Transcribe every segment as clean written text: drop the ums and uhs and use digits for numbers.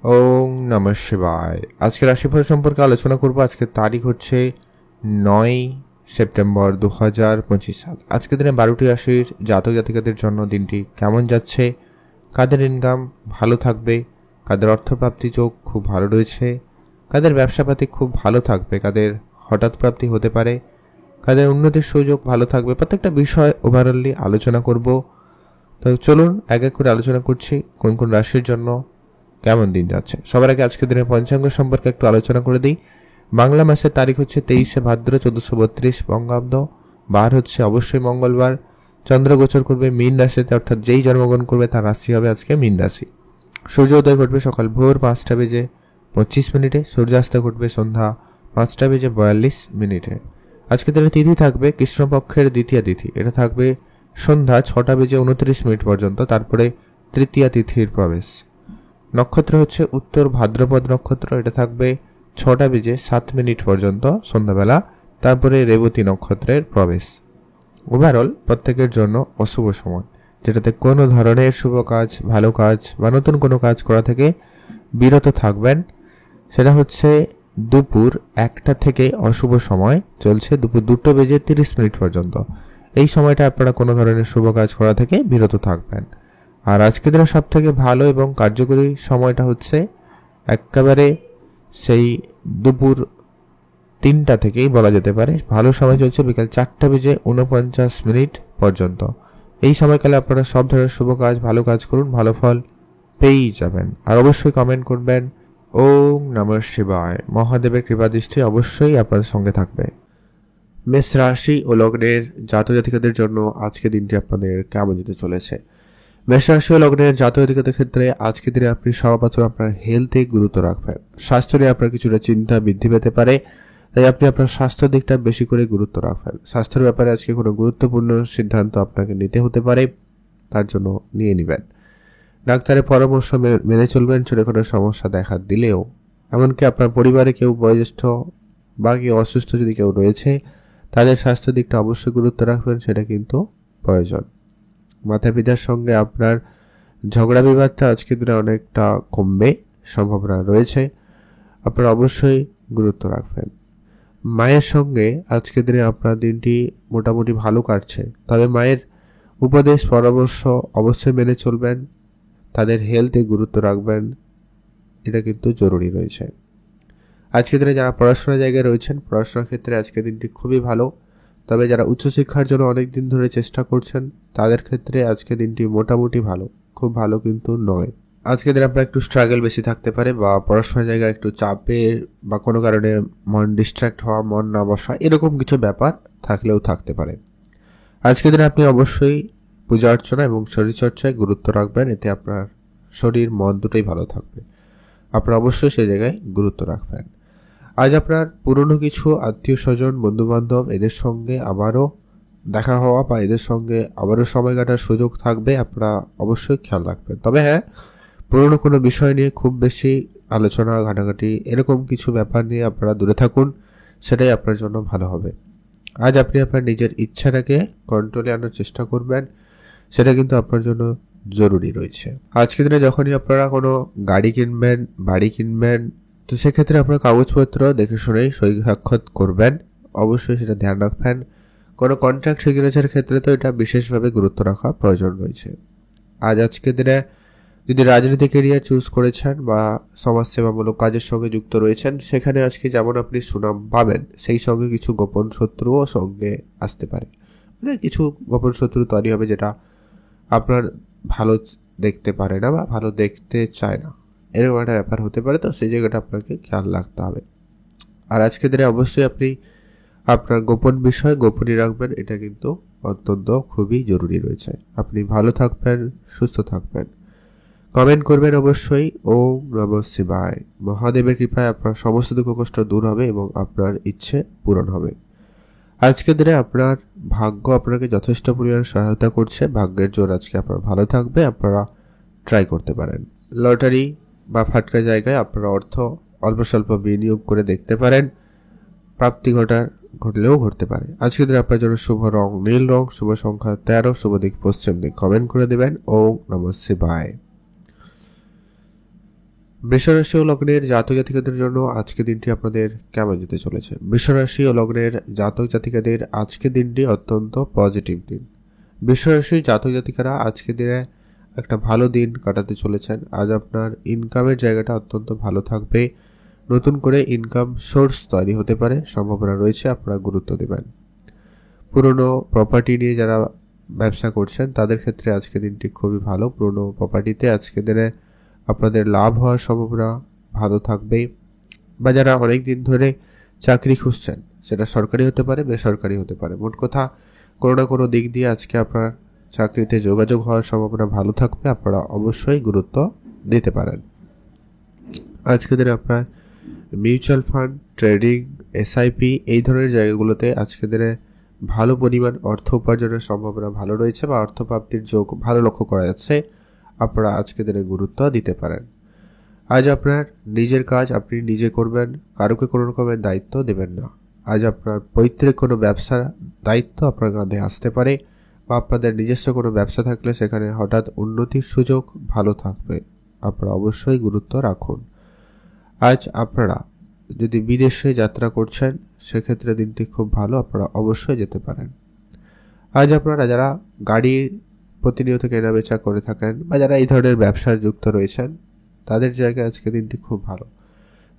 ওম নমঃ শিবায়। আজকে রাশিফল সম্পর্কে আলোচনা করব। আজকের তারিখ হচ্ছে 9 সেপ্টেম্বর 2025 সাল। আজকের দিনে 12টি রাশির জাতক জাতিকাদের জন্য দিনটি কেমন যাচ্ছে, কাদের ইনকাম ভালো থাকবে, কাদের অর্থপ্রাপ্তি যোগ খুব ভালো রয়েছে, কাদের ব্যবসাপাতি খুব ভালো থাকবে, কাদের হঠাৎ প্রাপ্তি হতে পারে, কাদের উন্নতির সুযোগ ভালো থাকবে, প্রত্যেকটা বিষয় ওভারঅলি আলোচনা করব। তো চলুন এক এক করে আলোচনা করছি কোন কোন রাশির জন্য কেমন দিন যাচ্ছে। সবার আগে আজকের দিনের পঞ্চাঙ্গ সম্পর্কে একটু আলোচনা করে দিই। বাংলা মাসের তারিখ হচ্ছে 23শে ভাদ্র 1432 বঙ্গাব্দ। বার হচ্ছে অবশ্যই মঙ্গলবার। চন্দ্র গোচর করবে মীন রাশিতে, অর্থাৎ যেই জন্মগ্রহণ করবে তার রাশি হবে আজকে মীন রাশি। সূর্যোদয় ঘটবে সকাল ভোর 5টা বেজে 25 মিনিটে, সূর্যাস্ত ঘটবে সন্ধ্যা 5টা বেজে 42 মিনিটে। আজকের দিনে তিথি থাকবে কৃষ্ণপক্ষের দ্বিতীয়া তিথি, এটা থাকবে সন্ধ্যা 6টা বেজে 29 মিনিট পর্যন্ত, তারপরে তৃতীয়া তিথির প্রবেশ। নক্ষত্র হচ্ছে উত্তর ভাদ্রপদ নক্ষত্র, এটা থাকবে 6টা বেজে 7 মিনিট পর্যন্ত সন্ধ্যাবেলা, তারপরে রেবতী নক্ষত্রের প্রবেশ। ওভারঅল প্রত্যেকের জন্য অশুভ সময়, যেটাতে কোনো ধরনের শুভ কাজ, ভালো কাজ বা নতুন কোনো কাজ করা থেকে বিরত থাকবেন। সেটা হচ্ছে দুপুর 1টা থেকে অশুভ সময় চলছে দুপুর 2টো বেজে 30 মিনিট পর্যন্ত। এই সময়টা আপনারা কোনো ধরনের শুভ কাজ করা থেকে বিরত থাকবেন। আর আজকের দিনে সব থেকে ভালো এবং কার্যকরী সময়টা হচ্ছে একেবারে সেই দুপুর 3টা থেকেই বলা যেতে পারে। ভালো সময় চলছে বিকাল 4টা বেজে 49 মিনিট পর্যন্ত। এই সময়কালে আপনারা সব ধরনের শুভ কাজ, ভালো কাজ করুন, ভালো ফল পেয়েই যাবেন। আর অবশ্যই কমেন্ট করবেন ওম নমঃ শিবায়। মহাদেবের কৃপাদৃষ্টি অবশ্যই আপনাদের সঙ্গে থাকবে। মেষ রাশি ও লগ্নের জাতক জাতিকাদের জন্য আজকে দিনটি আপনাদের কেমন যেতে চলেছে। মেষ রাশি ও লগ্নের জাতক জাতিকাদের ক্ষেত্রে আজকের দিনে আপনি সর্বপ্রথম আপনার হেলথে গুরুত্ব রাখবেন। স্বাস্থ্য নিয়ে আপনার কিছুটা চিন্তা বৃদ্ধি পেতে পারে, তাই আপনি আপনার স্বাস্থ্য দিকটা বেশি করে গুরুত্ব রাখবেন। স্বাস্থ্যের ব্যাপারে আজকে কোনো গুরুত্বপূর্ণ সিদ্ধান্ত আপনাকে নিতে হতে পারে, তার জন্য নিয়ে নেবেন। ডাক্তারের পরামর্শ মেনে চলবেন। ছোটখাটো সমস্যা দেখা দিলেও, এমনকি আপনার পরিবারে কেউ বয়োজ্যেষ্ঠ বা কেউ অসুস্থ যদি কেউ রয়েছে, তাদের স্বাস্থ্য দিকটা অবশ্যই গুরুত্ব রাখবেন, সেটা কিন্তু প্রয়োজন। মাতা পিতার সঙ্গে আপনার ঝগড়া বিবাদটা আজকের দিনে অনেকটা কমবে, সম্ভাবনা রয়েছে, আপনারা অবশ্যই গুরুত্ব রাখবেন। মায়ের সঙ্গে আজকের দিনে আপনার দিনটি মোটামুটি ভালো কাটছে, তবে মায়ের উপদেশ পরামর্শ অবশ্যই মেনে চলবেন, তাদের হেলথে গুরুত্ব রাখবেন, এটা কিন্তু জরুরি রয়েছে। আজকের দিনে যারা পড়াশোনার জায়গায় রয়েছেন, পড়াশোনার ক্ষেত্রে আজকের দিনটি খুবই ভালো, তবে যারা উচ্চশিক্ষার জন্য অনেক দিন ধরে চেষ্টা করছেন তাদের ক্ষেত্রে আজকের দিনটি মোটামুটি ভালো, খুব ভালো কিন্তু নয়। আজকের দিনে আপনার একটু স্ট্রাগল বেশি থাকতে পারে, বা পড়াশোনার জায়গায় একটু চাপের বা কোনো কারণে মন ডিস্ট্র্যাক্ট হওয়া, মন না বসা, এরকম কিছু ব্যাপার থাকলেও থাকতে পারে। আজকের দিনে আপনি অবশ্যই পূজা অর্চনা এবং শরীরচর্চায় গুরুত্ব রাখবেন, এতে আপনার শরীর মন দুটোই ভালো থাকবে। আপনারা অবশ্যই সেই জায়গায় গুরুত্ব রাখবেন। আজ আপনার পুরনো কিছু আত্মীয় স্বজন, বন্ধুবান্ধব, এদের সঙ্গে আবারও দেখা হওয়া বা এদের সঙ্গে আবারও সময় কাটার সুযোগ থাকবে, আপনারা অবশ্যই খেয়াল রাখবেন। তবে হ্যাঁ, পুরনো কোনো বিষয় নিয়ে খুব বেশি আলোচনা ঘাটাঘাটি এরকম কিছু ব্যাপার নিয়ে আপনারা দূরে থাকুন, সেটাই আপনার জন্য ভালো হবে। আজ আপনি আপনার নিজের ইচ্ছাটাকে কন্ট্রোলে আনার চেষ্টা করবেন, সেটা কিন্তু আপনার জন্য জরুরি রয়েছে। আজকের দিনে যখনই আপনারা কোনো গাড়ি কিনবেন, বাড়ি কিনবেন, তো সেক্ষেত্রে আপনার কাগজপত্র দেখে শুনেই সই সাক্ষাৎ করবেন, অবশ্যই সেটা ধ্যান রাখবেন। কোনো কন্ট্রাক্ট সিগনেচারের ক্ষেত্রে তো এটা বিশেষভাবে গুরুত্ব রাখা প্রয়োজন রয়েছে। আজকের দিনে যদি রাজনীতি কেরিয়ার চুজ করেছেন বা সমাজসেবামূলক কাজের সঙ্গে যুক্ত রয়েছেন, সেখানে আজকে যেমন আপনি সুনাম পাবেন, সেই সঙ্গে কিছু গোপন শত্রুও সঙ্গে আসতে পারে। মানে কিছু গোপন শত্রু তৈরি হবে যেটা আপনার ভালো দেখতে পারে না বা ভালো দেখতে চায় না, এরকম একটা ব্যাপার হতে পারে, তো সেই জায়গাটা আপনাকে খেয়াল রাখতে হবে। আর আজকের দিনে অবশ্যই আপনি আপনার গোপন বিষয় গোপনই রাখবেন, এটা কিন্তু অত্যন্ত খুবই জরুরি রয়েছে। আপনি ভালো থাকবেন, সুস্থ থাকবেন। কমেন্ট করবেন অবশ্যই ওম নমঃ শিবায়। মহাদেবের কৃপায় আপনার সমস্ত দুঃখ কষ্ট দূর হবে এবং আপনার ইচ্ছে পূরণ হবে। আজকের দিনে আপনার ভাগ্য আপনাকে যথেষ্ট পরিমাণ সহায়তা করছে, ভাগ্যের জোর আজকে আপনার ভালো থাকবে, আপনারা ট্রাই করতে পারেন। লটারি বা ফাটকা জায়গায় আপনারা অর্থ অল্প স্বল্প বিনিয়োগ করে দেখতে পারেন, প্রাপ্তি ঘটলেও ঘটতে পারে। আজকের দিনে আপনার জন্য শুভ রং নীল রং, শুভ সংখ্যা 13, শুভ দিক পশ্চিম দিক। কমেন্ট করে দেবেন ওম নমঃ শিবায়। বৃষরাশি ও লগ্নের জাতক জাতিকাদের জন্য আজকে দিনটি আপনাদের কেমন যেতে চলেছে? বৃষরাশি ও লগ্নের জাতক জাতিকাদের আজকে দিনটি অত্যন্ত পজিটিভ দিন। বৃষরাশির জাতক জাতিকারা আজকে দিনে একটা ভালো দিন কাটাতে চলেছেন। আজ আপনার ইনকামের জায়গাটা অত্যন্ত ভালো থাকবে। নতুন করে ইনকাম সোর্স তৈরি হতে পারে, সম্ভাবনা রয়েছে, আপনারা গুরুত্ব দেবেন। পুরনো প্রপার্টি নিয়ে যারা ব্যবসা করছেন তাদের ক্ষেত্রে আজকে দিনটি খুবই ভালো। পুরনো প্রপার্টিতে আজকে দিনে আপনাদের লাভ হওয়ার সম্ভাবনা ভালো থাকবে। বা যারা অনেক দিন ধরে চাকরি খুঁজছেন, সেটা সরকারি হতে পারে, বেসরকারি হতে পারে, মোট কথা কোনো না কোনো দিক দিয়ে আজকে আপনার চাকরিতে যোগাযোগ হওয়ার সম্ভাবনা ভালো থাকবে। আপনারা অবশ্যই গুরুত্ব দিতে পারেন। আজকে দিনে আপনার মিউচুয়াল ফান্ড, ট্রেডিং, এসআইপি এই ধরনের জায়গাগুলোতে আজকে দিনে ভালো পরিমাণ অর্থ উপার্জনের সম্ভাবনা ভালো রয়েছে বা অর্থপ্রাপ্তির যোগ ভালো লক্ষ্য করা যাচ্ছে। আপনারা আজকে দিনে গুরুত্ব দিতে পারেন। আজ আপনার নিজের কাজ আপনি নিজে করবেন, কারোকে কোনো রকমের দায়িত্ব দেবেন না। আজ আপনার পৈতৃক কোনো ব্যবসার দায়িত্ব আপনার কাঁধে আসতে পারে বা আপনাদের নিজস্ব কোনো ব্যবসা থাকলে সেখানে হঠাৎ উন্নতির সুযোগ ভালো থাকবে। আপনারা অবশ্যই গুরুত্ব রাখুন। আজ আপনারা যদি বিদেশে যাত্রা করছেন সেক্ষেত্রে দিনটি খুব ভালো, আপনারা অবশ্যই যেতে পারেন। আজ আপনারা যারা গাড়ি প্রতিনিয়ত কেনাবেচা করে থাকেন বা যারা এই ধরনের ব্যবসায় যুক্ত রয়েছেন তাদের জায়গায় আজকে দিনটি খুব ভালো।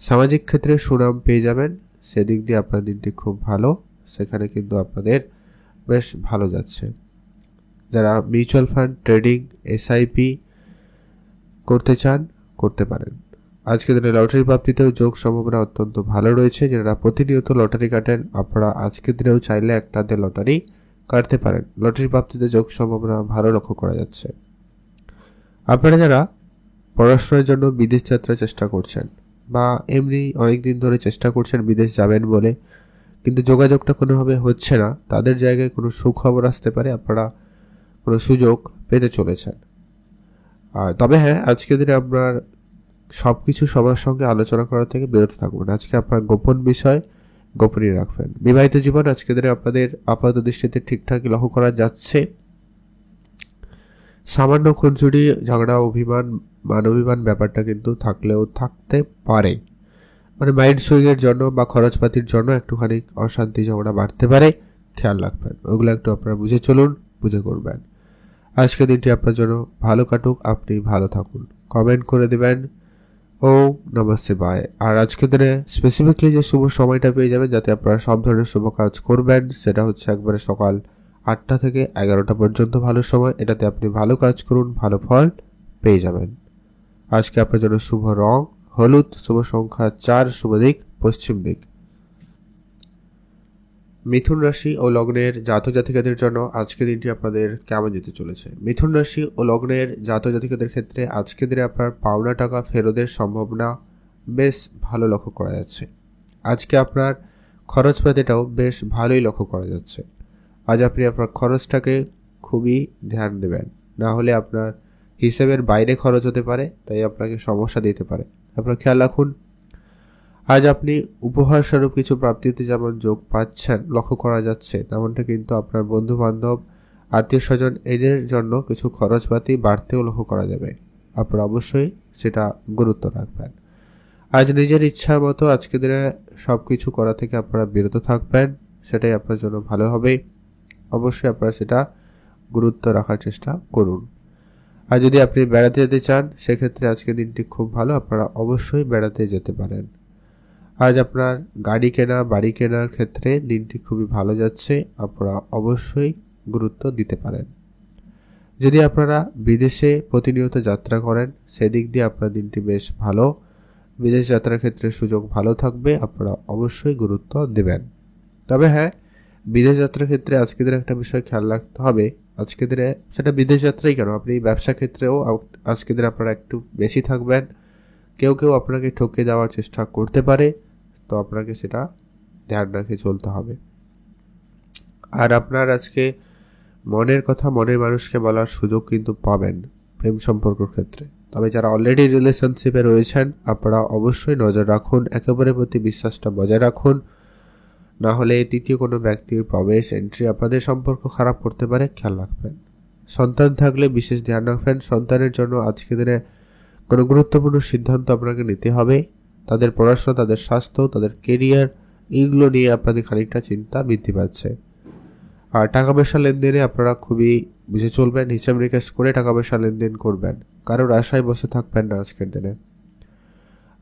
সামাজিক ক্ষেত্রে সুনাম পেয়ে যাবেন, সেদিক দিয়ে আপনার দিনটি খুব ভালো। সেখানে কিন্তু আপনাদের বেশ ভালো যাচ্ছে। যারা মিউচুয়াল ফান্ড, ট্রেডিং, এসআইপি করতে চান করতে পারেন। আজকে দিনে লটারি প্রাপ্তিতেও যোগ সম্ভাবনা অত্যন্ত ভালো রয়েছে। যারা প্রতিনিয়ত লটারি কাটেন আপনারা আজকের দিনেও চাইলে একটাতে লটারি কাটতে পারেন। লটারি প্রাপ্তিতে যোগ সম্ভাবনা ভালো লক্ষ্য করা যাচ্ছে। আপনারা যারা পড়াশোনার জন্য বিদেশ যাত্রার চেষ্টা করছেন বা এমনি অনেকদিন ধরে চেষ্টা করছেন বিদেশ যাবেন বলে, কিন্তু যোগাযোগটা কোনোভাবে হচ্ছে না, তাদের জায়গায় কোনো সুখবর আসতে পারে। আপনারা কোনো সুযোগ পেতে চলেছেন। আর তবে হ্যাঁ, আজকের দিনে আপনার সব কিছু সবার সঙ্গে আলোচনা করা থেকে বিরত থাকবেন। আজকে আপনার গোপন বিষয় গোপনই রাখবেন। বিবাহিত জীবন আজকের দিনে আপনাদের আপাত দৃষ্টিতে ঠিকঠাকই লক্ষ্য করা যাচ্ছে। সামান্য খুনসুটি, ঝগড়া, অভিমান, মানবিমান ব্যাপারটা কিন্তু থাকলেও থাকতে পারে। মানে মাইন্ড সুইংয়ের জন্য বা খরচপাতির জন্য একটুখানি অশান্তি, ঝগড়া বাড়তে পারে, খেয়াল রাখবেন। ওগুলো একটু আপনারা বুঝে চলুন, বুঝে করবেন। আজকের দিনটি আপনার জন্য ভালো কাটুক, আপনি ভালো থাকুন। কমেন্ট করে দেবেন ওম নমঃ শিবায়। আর আজকের দিনে স্পেসিফিকলি যে শুভ সময়টা পেয়ে যাবেন যাতে আপনারা সব ধরনের শুভ কাজ করবেন, সেটা হচ্ছে একবারে সকাল 8টা থেকে 11টা পর্যন্ত ভালো সময়। এটাতে আপনি ভালো কাজ করুন, ভালো ফল পেয়ে যাবেন। আজকে আপনার জন্য শুভ রং হলুদ, শুভ সংখ্যা 4, শুভ দিক পশ্চিম দিক। মিথুন রাশি ও লগ্নের জাতক জাতিকাদের জন্য আজকে দিনটি আপনাদের কেমন যেতে চলেছে? মিথুন রাশি ও লগ্নের জাতক জাতিকাদের ক্ষেত্রে আজকে দিনে আপনার পাওনা টাকা ফেরতের সম্ভাবনা বেশ ভালো লক্ষ্য করা যাচ্ছে। আজকে আপনার খরচপাতিটাও বেশ ভালোই লক্ষ্য করা যাচ্ছে। আজ আপনি আপনার খরচটাকে খুবই ধ্যান দেবেন, না হলে আপনার হিসেবের বাইরে খরচ হতে পারে, তাই আপনাকে সমস্যা দিতে পারে। আপনার খেয়াল রাখুন। আজ আপনি উপহার স্বরূপ কিছু প্রাপ্তিতে যেমন যোগ পাচ্ছেন লক্ষ্য করা যাচ্ছে, তেমনটা কিন্তু আপনার বন্ধু বান্ধব, আত্মীয় স্বজন এদের জন্য কিছু খরচপাতি বাড়তেও লক্ষ্য করা যাবে। আপনারা অবশ্যই সেটা গুরুত্ব রাখবেন। আজ নিজের ইচ্ছা মতো আজকে দিনে সব কিছু করা থেকে আপনারা বিরত থাকবেন, সেটাই আপনার জন্য ভালো হবে। অবশ্যই আপনারা সেটা গুরুত্ব রাখার চেষ্টা করুন। আর যদি আপনি বেড়াতে যেতে চান সেক্ষেত্রে আজকে দিনটি খুব ভালো, আপনারা অবশ্যই বেড়াতে যেতে পারেন। আজ আপনার গাড়ি কেনা, বাড়ি কেনার ক্ষেত্রে দিনটি খুবই ভালো যাচ্ছে, আপনারা অবশ্যই গুরুত্ব দিতে পারেন। যদি আপনারা বিদেশে প্রতিনিয়ত যাত্রা করেন সেদিক দিয়ে আপনার দিনটি বেশ ভালো। বিদেশ যাত্রার ক্ষেত্রে সুযোগ ভালো থাকবে, আপনারা অবশ্যই গুরুত্ব দেবেন। তবে হ্যাঁ, বিদেশ যাত্রার ক্ষেত্রে আজকে দিনে একটা বিষয় খেয়াল রাখতে হবে। আজকে দিনে সেটা বিদেশ যাত্রাই কেন, আপনি ব্যবসা ক্ষেত্রেও আজকে দিনে আপনারা একটু বেশি থাকবেন। কেউ কেউ আপনাকে ঠকে দেওয়ার চেষ্টা করতে পারে, তো আপনাকে সেটা ধ্যান রেখে চলতে হবে। আর আপনার আজকে মনের কথা মনের মানুষকে বলার সুযোগ কিন্তু পাবেন প্রেম সম্পর্কের ক্ষেত্রে। তবে যারা অলরেডি রিলেশনশিপে রয়েছেন আপনারা অবশ্যই নজর রাখুন, একে অপরের প্রতি বিশ্বাসটা বজায় রাখুন, না হলে তৃতীয় কোনো ব্যক্তির প্রবেশ এন্ট্রি আপনাদের সম্পর্ক খারাপ করতে পারে, খেয়াল রাখবেন। সন্তান থাকলে বিশেষ ধ্যান রাখবেন। সন্তানের জন্য আজকে দিনে কোনো গুরুত্বপূর্ণ সিদ্ধান্ত আপনাকে নিতে হবে। তাদের পড়াশোনা, তাদের স্বাস্থ্য, তাদের কেরিয়ার, এইগুলো নিয়ে আপনাদের খানিকটা চিন্তা বৃদ্ধি পাচ্ছে। আর টাকা পয়সা লেনদেনে আপনারা খুবই বুঝে চলবেন, হিসাব নিকাশ করে টাকা পয়সা লেনদেন করবেন, কারোর আশায় বসে থাকবেন না আজকের দিনে।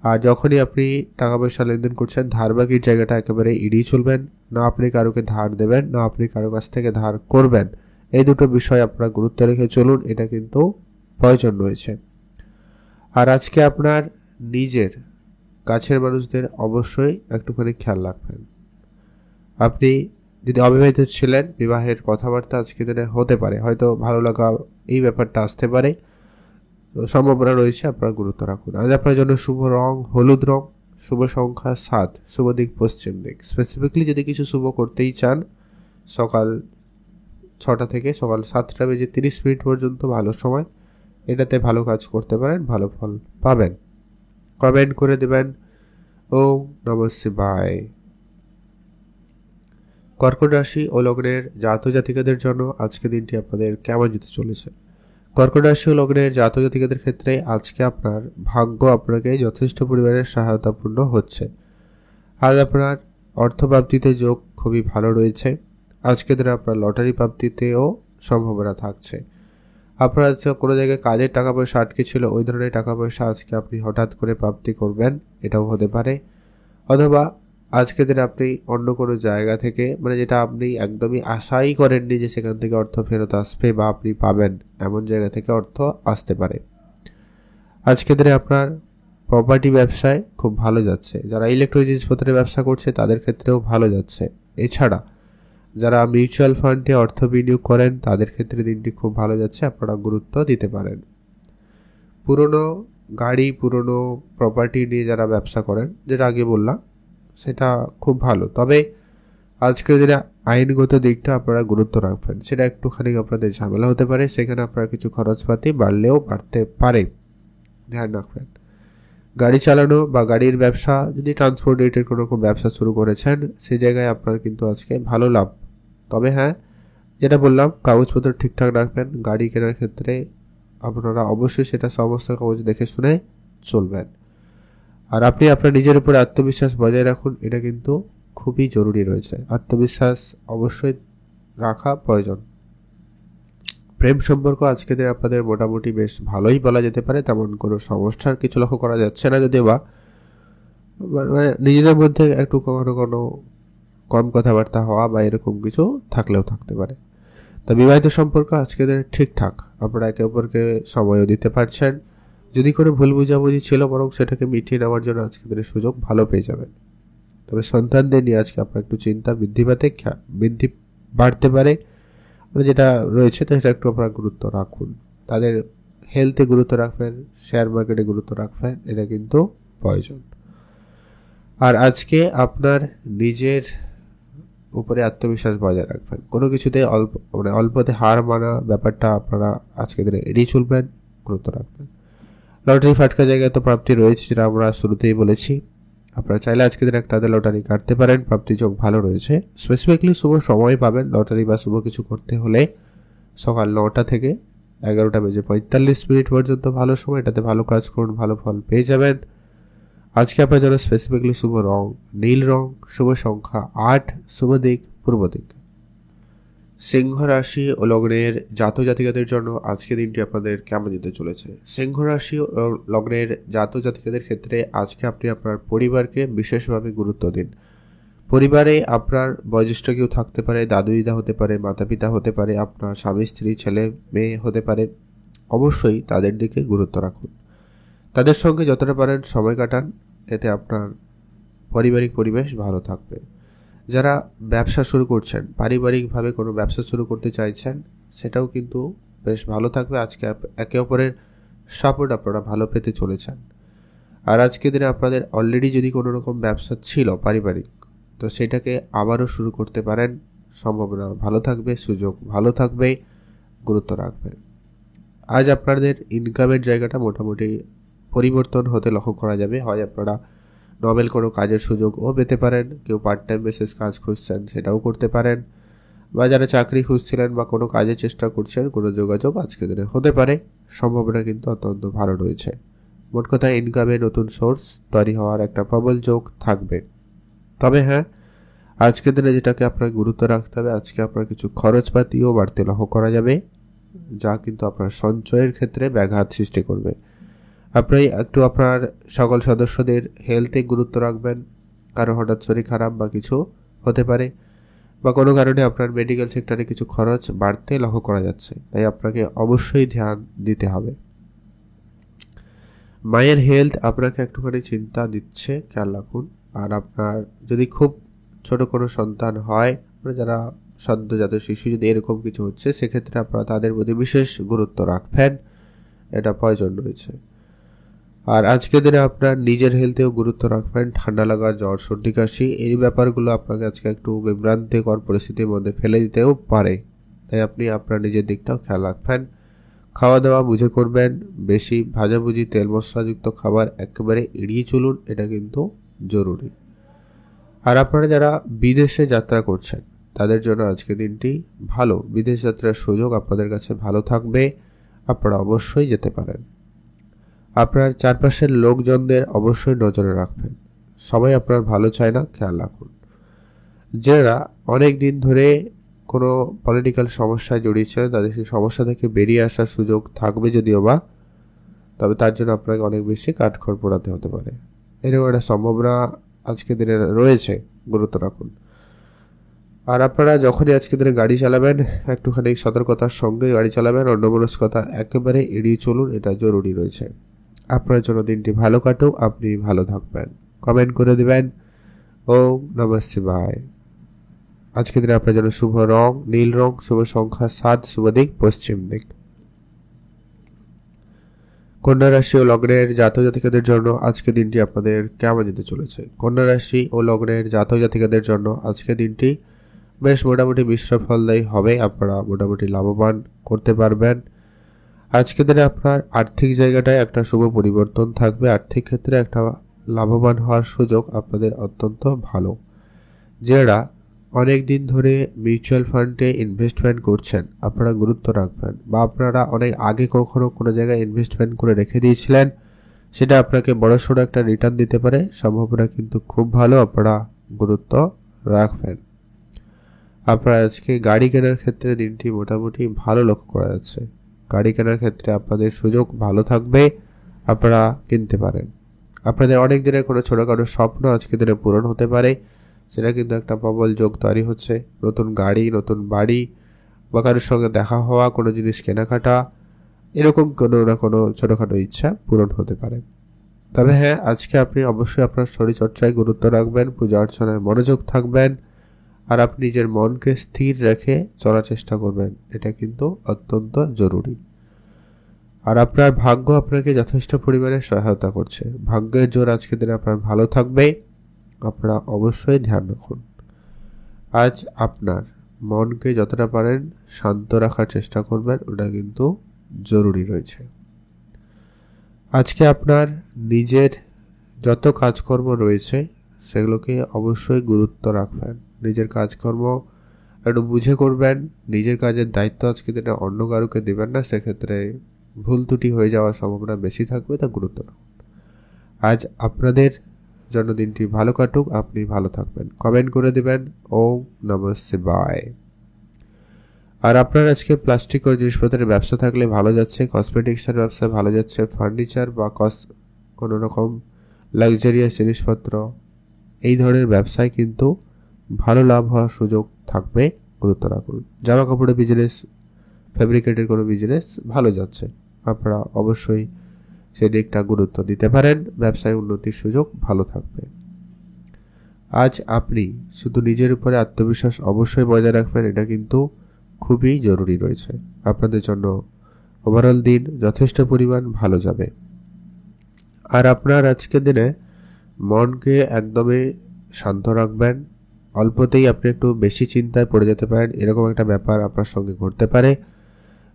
আর যখনই আপনি টাকা পয়সা লেনদেন করছেন, ধার বাকির জায়গাটা একেবারে এড়িয়ে চলবেন। না আপনি কারোকে ধার দেবেন, না আপনি কারো কাছ থেকে ধার করবেন। এই দুটো বিষয় আপনারা গুরুত্ব রেখে চলুন, এটা কিন্তু প্রয়োজন রয়েছে। আর আজকে আপনার নিজের কাছের মানুষদের অবশ্যই একটুখানি খেয়াল রাখবেন। আপনি যদি অবিবাহিত ছিলেন, বিবাহের কথাবার্তা আজকে দিনে হতে পারে, হয়তো ভালো লাগা এই ব্যাপারটা আসতে পারে, সম্ভাবনা রয়েছে, আপনারা গুরুত্ব রাখুন। আজ আপনার জন্য শুভ রং হলুদ রং, শুভ সংখ্যা 7, শুভ দিক পশ্চিম দিক। স্পেসিফিকলি যদি কিছু শুভ করতেই চান, সকাল 6টা থেকে সকাল 7টা বেজে 30 মিনিট পর্যন্ত ভালো সময়, এটাতে ভালো কাজ করতে পারেন, ভালো ফল পাবেন। কমেন্ট করে দেবেন ওম নমঃ শিবায়। কর্কট রাশি ও লগ্নের জাতক জাতিকাদের জন্য আজকে দিনটি আপনাদের কেমন যেতে চলেছে? কর্কট রাশি ও লগ্নের জাতক জাতিকাদের ক্ষেত্রে আজকে আপনার ভাগ্য আপনাকে যথেষ্ট পরিমাণে সহায়তাপূর্ণ হচ্ছে। আজ আপনার অর্থপ্রাপ্তিতে যোগ খুবই ভালো রয়েছে। আজকে দিনে আপনার লটারি প্রাপ্তিতেও সম্ভাবনা থাকছে। আপনার আজকে কোনো জায়গায় কাজের টাকা পয়সা আটকে ছিল, ওই ধরনের টাকা পয়সা আজকে আপনি হঠাৎ করে প্রাপ্তি করবেন, এটাও হতে পারে। অথবা আজকে দিনে আপনি অন্য কোনো জায়গা থেকে, মানে যেটা আপনি একদমই আশাই করেননি যে সেখান থেকে অর্থ ফেরত আসবে বা আপনি পাবেন, এমন জায়গা থেকে অর্থ আসতে পারে। আজকে দিনে আপনার প্রপার্টি ব্যবসায় খুব ভালো যাচ্ছে। যারা ইলেকট্রনিক জিনিসপত্রের ব্যবসা করছে তাদের ক্ষেত্রেও ভালো যাচ্ছে। এছাড়া যারা মিউচুয়াল ফান্ডে অর্থ বিনিয়োগ করেন তাদের ক্ষেত্রে দিনটি খুব ভালো যাচ্ছে, আপনারা গুরুত্ব দিতে পারেন। পুরনো গাড়ি, পুরনো প্রপার্টি নিয়ে যারা ব্যবসা করেন, যেটা আগে বললাম, সেটা খুব ভালো। তবে আজকের দিনে আইনগত দিকটা আপনারা গুরুত্ব রাখবেন, সেটা একটুখানি আপনাদের ঝামেলা হতে পারে, সেখানে আপনার কিছু খরচপাতি বাড়লেও বাড়তে পারে, ধ্যান রাখবেন। গাড়ি চালানো বা গাড়ির ব্যবসা, যদি ট্রান্সপোর্ট রিলেটেড কোনো রকম ব্যবসা শুরু করেছেন, সেই জায়গায় আপনার কিন্তু আজকে ভালো লাভ। তবে হ্যাঁ, যেটা বললাম, কাগজপত্র ঠিকঠাক রাখবেন। গাড়ি কেনার ক্ষেত্রে আপনারা অবশ্যই সেটা সমস্ত কাগজ দেখে শুনে চলবেন। আর আপনি আপনার নিজের উপরে আত্মবিশ্বাস বজায় রাখুন, এটা কিন্তু খুবই জরুরি রয়েছে। আত্মবিশ্বাস অবশ্যই রাখা প্রয়োজন। প্রেম সম্পর্ক আজকে দিনে আপনাদের মোটামুটি বেশ ভালোই বলা যেতে পারে, তেমন কোনো সমস্যার কিছু লক্ষ্য করা যাচ্ছে না, যদিও বা মানে নিজেদের মধ্যে একটু কখনো কোনো কম কথাবার্তা হওয়া বা এরকম কিছু থাকলেও থাকতে পারে। তো বিবাহিত সম্পর্ক আজকে দিনে ঠিকঠাক, আপনারা একে অপরকে সময়ও দিতে পারছেন। যদি কোনো ভুল বুঝাবুঝি ছিল, বরং সেটাকে মিটিয়ে নেওয়ার জন্য আজকে দিনে সুযোগ ভালো পেয়ে যাবেন। তবে সন্তানদের নিয়ে আজকে আপনার একটু চিন্তা বৃদ্ধি বাড়তে পারে, মানে যেটা রয়েছে তো সেটা একটু আপনারা গুরুত্ব রাখুন। তাদের হেলথে গুরুত্ব রাখবেন, শেয়ার মার্কেটে গুরুত্ব রাখবেন, এটা কিন্তু প্রয়োজন। আর আজকে আপনার নিজের উপরে আত্মবিশ্বাস বজায় রাখবেন। কোনো কিছুতে অল্পতে হার মানা ব্যাপারটা আপনারা আজকে দিনে এড়িয়ে চলবেন, গুরুত্ব রাখবেন। লটারি ফাটকা জায়গায় তো প্রাপ্তি রয়েছে, যেটা আমরা শুরুতেই বলেছি। আপনারা চাইলে আজকে দিনে একটা লটারি কাটতে পারেন, প্রাপ্তি যোগ ভালো রয়েছে। স্পেসিফিকলি শুভ সময় পাবেন লটারি বা শুভ কিছু করতে হলে সকাল 9টা থেকে 11টা বেজে 45 মিনিট পর্যন্ত ভালো সময়, এটাতে ভালো কাজ করুন, ভালো ফল পেয়ে যাবেন। আজকে আপনার জন্য স্পেসিফিকলি শুভ রং নীল রং, শুভ সংখ্যা 8, শুভ দিক পূর্ব দিক। সিংহ রাশি ও লগ্নের জাতক জাতিকাদের জন্য আজকে দিনটি আপনাদের কেমন যেতে চলেছে? সিংহ রাশি ও লগ্নের জাতক জাতিকাদের ক্ষেত্রে আজকে আপনি আপনার পরিবারকে বিশেষভাবে গুরুত্ব দিন। পরিবারে আপনার বয়োজ্যেষ্ঠ কেউ থাকতে পারে, দাদু দিদা হতে পারে, মাতা পিতা হতে পারে, আপনার স্বামী স্ত্রী ছেলে মেয়ে হতে পারে। অবশ্যই তাদের দিকে গুরুত্ব রাখুন, তাদের সঙ্গে যতটা পারেন সময় কাটান, এতে আপনার পারিবারিক পরিবেশ ভালো থাকবে। যারা ব্যবসা শুরু করছেন, পারিবারিকভাবে কোনো ব্যবসা শুরু করতে চাইছেন, সেটাও কিন্তু বেশ ভালো থাকবে। আজকে একে অপরের সাপোর্ট আপনারা ভালো পেতে চলেছেন। আর আজকে দিনে আপনাদের অলরেডি যদি কোনো রকম ব্যবসা ছিল পারিবারিক, তো সেটাকে আবারও শুরু করতে পারেন, সম্ভাবনা ভালো থাকবে, সুযোগ ভালো থাকবে, গুরুত্ব রাখবেন। আজ আপনাদের ইনকামের জায়গাটা মোটামুটি পরিবর্তন হতে লক্ষ্য করা যাবে। হয় আপনারা নভেল কোনো কাজের সুযোগও পেতে পারেন, কেউ পার্ট টাইম বেসিস কাজ খুঁজছেন সেটাও করতে পারেন, বা যারা চাকরি খুঁজছিলেন বা কোনো কাজের চেষ্টা করছেন, কোনো যোগাযোগ আজকে দিনে হতে পারে, সম্ভাবনা কিন্তু অত্যন্ত ভালো রয়েছে। মোট কথা ইনকামে নতুন সোর্স তৈরি হওয়ার একটা প্রবল যোগ থাকবে। তবে হ্যাঁ, আজকের দিনে যেটাকে আপনাকে গুরুত্ব রাখতে হবে, আজকে আপনার কিছু খরচপাতিও বাড়তে লক্ষ্য করা যাবে, যা কিন্তু আপনার সঞ্চয়ের ক্ষেত্রে ব্যাঘাত সৃষ্টি করবে। আপনি একটু আপনার সকল সদস্যদের হেলথে গুরুত্ব রাখবেন। কারো হঠাৎ শরীর খারাপ বা কিছু হতে পারে, বা কোনো কারণে আপনার মেডিকেল সেক্টরে কিছু খরচ বাড়তে লক্ষ্য করা যাচ্ছে, তাই আপনাকে অবশ্যই ধ্যান দিতে হবে। মায়ের হেলথ আপনাকে একটুখানি চিন্তা দিচ্ছে, খেয়াল রাখুন। আর আপনার যদি খুব ছোট কোনো সন্তান হয়, যারা সদ্যজাত শিশু, যদি এরকম কিছু হচ্ছে, সেক্ষেত্রে আপনারা তাদের প্রতি বিশেষ গুরুত্ব রাখবেন, এটা প্রয়োজন রয়েছে। আর আজকের দিনে আপনার নিজের হেলথেও গুরুত্ব রাখবেন। ঠান্ডা লাগা, জ্বর, সর্দি, কাশি, এই ব্যাপারগুলো আপনাকে আজকে একটু বিভ্রান্তিকর পরিস্থিতির মধ্যে ফেলে দিতেও পারে, তাই আপনি আপনার নিজের দিকটাও খেয়াল রাখবেন। খাওয়া দাওয়া বুঝে করবেন, বেশি ভাজাভুজি তেল মশলাযুক্ত খাবার একেবারে এড়িয়ে চলুন, এটা কিন্তু জরুরি। আর আপনারা যারা বিদেশে যাত্রা করছেন, তাদের জন্য আজকের দিনটি ভালো। বিদেশ যাত্রার সুযোগ আপনাদের কাছে ভালো থাকবে, আপনারা অবশ্যই যেতে পারেন। আপনার চারপাশের লোকজনদের অবশ্যই নজরে রাখবেন, সবাই আপনার ভালো চায় না, খেয়াল রাখুন। যারা অনেক দিন ধরে কোনো পলিটিক্যাল সমস্যায় জড়িয়েছিলেন, তাদের সেই সমস্যা থেকে বেরিয়ে আসার সুযোগ থাকবে যদিও বা, তবে তার জন্য আপনাকে অনেক বেশি কাঠখড় পোড়াতে হতে পারে, এরকম একটা সম্ভাবনা আজকের দিনে রয়েছে, গুরুত্ব রাখুন। আর আপনারা যখনই আজকের দিনে গাড়ি চালাবেন, একটুখানি সতর্কতার সঙ্গে গাড়ি চালাবেন, অন্যমনস্কতা একেবারে এড়িয়ে চলুন, এটা জরুরি রয়েছে। আপনার জন্য দিনটি ভালো কাটুক, আপনি ভালো থাকবেন। কমেন্ট করে দিবেন। ওম নমঃ শিবায়। আজকের দিনে আপনার জন্য শুভ রং নীল রং, শুভ সংখ্যা 7, শুভ দিক পশ্চিম দিক। কন্যা রাশি ও লগ্নের জাতক জাতিকাদের জন্য আজকে দিনটি আপনাদের কেমন যেতে চলেছে? কন্যা রাশি ও লগ্নের জাতক জাতিকাদের জন্য আজকে দিনটি বেশ মোটামুটি মিশ্র ফলদায়ী হবে। আপনারা মোটামুটি লাভবান করতে পারবেন। আজকের দিনে আপনার আর্থিক জায়গাটায় একটা শুভ পরিবর্তন থাকবে। আর্থিক ক্ষেত্রে একটা লাভবান হওয়ার সুযোগ আপনাদের অত্যন্ত ভালো। যারা অনেক দিন ধরে মিউচুয়াল ফান্ডে ইনভেস্টমেন্ট করছেন, আপনারা গুরুত্ব রাখবেন, বা আপনারা অনেক আগে কখনো কোনো জায়গায় ইনভেস্টমেন্ট করে রেখে দিয়েছিলেন, সেটা আপনাকে বড়সড় একটা রিটার্ন দিতে পারে, সম্ভাবনা কিন্তু খুব ভালো, আপনারা গুরুত্ব রাখবেন। আপনারা আজকে গাড়ি কেনার ক্ষেত্রে দিনটি মোটামুটি ভালো লক্ষ্য করা যাচ্ছে। গাড়ি কেনার ক্ষেত্রে আপনাদের সুযোগ ভালো থাকবে, আপনারা কিনতে পারেন। আপনাদের অনেক দিনের কোনো ছোটোখাটো স্বপ্ন আজকে দিনে পূরণ হতে পারে, সেটা কিন্তু একটা প্রবল যোগ তৈরি হচ্ছে। নতুন গাড়ি, নতুন বাড়ি, বা কারোর সঙ্গে দেখা হওয়া, কোনো জিনিস কেনাকাটা, এরকম কোনো না কোনো ছোটোখাটো ইচ্ছা পূরণ হতে পারে। তবে হ্যাঁ, আজকে আপনি অবশ্যই আপনার শরীরচর্চায় গুরুত্ব রাখবেন, পূজা অর্চনায় মনোযোগ থাকবেন, আর আপনি নিজের মনকে স্থির রেখে চলার চেষ্টা করবেন, এটা কিন্তু অত্যন্ত জরুরি। আর আপনার ভাগ্য আপনাকে যথেষ্ট পরিমাণে সহায়তা করছে। ভাগ্যের জোর আজকের দিনে আপনার ভালো থাকবে, আপনারা অবশ্যই ধ্যান রাখুন। আজ আপনার মনকে যতটা পারেন শান্ত রাখার চেষ্টা করবেন, ওটা কিন্তু জরুরি রয়েছে। আজকে আপনার নিজের যত কাজকর্ম রয়েছে সেগুলোকে অবশ্যই গুরুত্ব রাখবেন। নিজের কাজকর্ম একটু বুঝে করবেন। নিজের কাজের দায়িত্ব আজকে দিনে অন্য কারোকে দেবেন না, সেক্ষেত্রে ভুল ত্রুটি হয়ে যাওয়ার সম্ভাবনা বেশি থাকবে, তা গুরুত্ব রাখুন। আজ আপনাদের জন্মদিনটি ভালো কাটুক, আপনি ভালো থাকবেন। কমেন্ট করে দেবেন ওম নমঃ শিবায়। আর আপনার আজকে প্লাস্টিক ও জিনিসপত্রের ব্যবসা থাকলে ভালো যাচ্ছে, কসমেটিক্সের ব্যবসা ভালো যাচ্ছে, ফার্নিচার বা কোনো রকম লাক্সারিয়াস জিনিসপত্র, এই ধরনের ব্যবসায় কিন্তু ভালো লাভ হওয়ার সুযোগ থাকবে, গুরুত্ব রাখুন। জামা কাপড়ের বিজনেস, ফ্যাব্রিকেটের কোনো বিজনেস ভালো যাচ্ছে, আপনারা অবশ্যই সেদিকটা গুরুত্ব দিতে পারেন, ব্যবসায় উন্নতির সুযোগ ভালো থাকবে। আজ আপনি শুধু নিজের উপরে আত্মবিশ্বাস অবশ্যই বজায় রাখবেন, এটা কিন্তু খুবই জরুরি রয়েছে। আপনাদের জন্য ওভারঅল দিন যথেষ্ট পরিমাণ ভালো যাবে। আর আপনার আজকের দিনে মনকে একদমই শান্ত রাখবেন। অল্পতেই আপনি একটু বেশি চিন্তায় পড়ে যেতে পারেন, এরকম একটা ব্যাপার আপনার সঙ্গে ঘটতে পারে,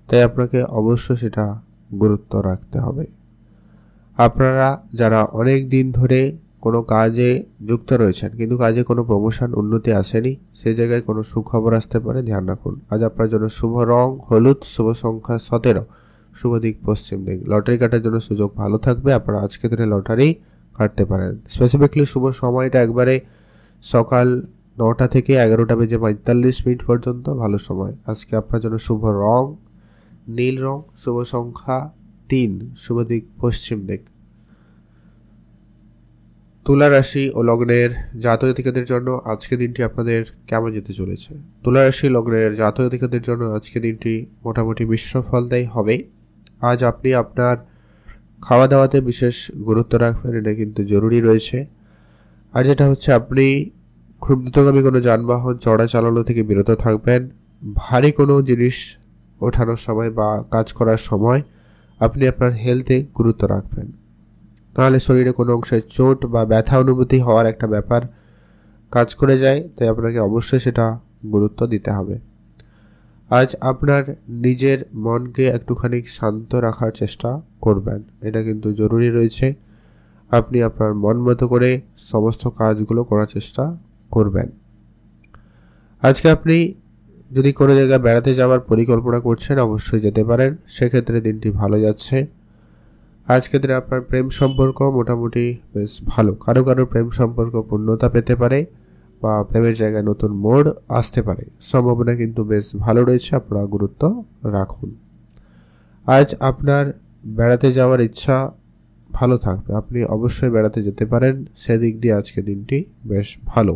তাই আপনাকে অবশ্যই সেটা গুরুত্ব রাখতে হবে। আপনারা যারা অনেক দিন ধরে কোনো কাজে যুক্ত রয়েছেন কিন্তু কাজে কোনো প্রমোশন উন্নতি আসেনি, সেই জায়গায় কোনো সুখবর আসতে পারে, ধ্যান রাখুন। আজ আপনার জন্য শুভ রং হলুদ, শুভ সংখ্যা 17, শুভ দিক পশ্চিম দিক। লটারি কাটার জন্য সুযোগ ভালো থাকবে, আপনারা আজকের দিনে লটারি কাটতে পারেন। স্পেসিফিকলি শুভ সময়টা একবারে সকাল 9টা থেকে 11:45 পর্যন্ত ভালো সময়। আজকে আপনার জন্য শুভ রং নীল রং, শুভ সংখ্যা 3, শুভ দিক পশ্চিম দিক। তুলা রাশি ও লগ্নের জাতক জাতিকাদের জন্য আজকে দিনটি আপনাদের কেমন যেতে চলেছে? তুলা রাশি লগ্নের জাতক জাতিকাদের জন্য আজকে দিনটি মোটামুটি মিশ্র ফলদায়ী হবে। আজ আপনি আপনার খাওয়া দাওয়াতে বিশেষ গুরুত্ব রাখবেন, এটা কিন্তু জরুরি রয়েছে। আর যেটা হচ্ছে, আপনি খুব দ্রুতগামী কোনো যানবাহন চড়া চালানো থেকে বিরত থাকবেন। ভারী কোনো জিনিস ওঠানোর সময় বা কাজ করার সময় আপনি আপনার হেলথে গুরুত্ব রাখবেন, তাহলে শরীরে কোনো অংশে চোট বা ব্যথা অনুভূতি হওয়ার একটা ব্যাপার কাজ করে যায়, তাই আপনাকে অবশ্যই সেটা গুরুত্ব দিতে হবে। আজ আপনার নিজের মনকে একটুখানি শান্ত রাখার চেষ্টা করবেন, এটা কিন্তু জরুরি রয়েছে। আপনি আপনার মন মতো করে সমস্ত কাজগুলো করার চেষ্টা করবেন। আজকে আপনি যদি কোনো জায়গায় বেড়াতে যাওয়ার পরিকল্পনা করছেন, অবশ্যই যেতে পারেন, সেক্ষেত্রে দিনটি ভালো যাচ্ছে। আজকে দিনে আপনার প্রেম সম্পর্ক মোটামুটি বেশ ভালো, কারো কারো প্রেম সম্পর্ক পূর্ণতা পেতে পারে বা প্রেমের জায়গায় নতুন মোড় আসতে পারে, সম্ভাবনা কিন্তু বেশ ভালো রয়েছে, আপনারা গুরুত্ব রাখুন। আজ আপনার বেড়াতে যাওয়ার ইচ্ছা ভালো থাকবে, আপনি অবশ্যই বেড়াতে যেতে পারেন, সেদিক দিয়ে আজকে দিনটি বেশ ভালো।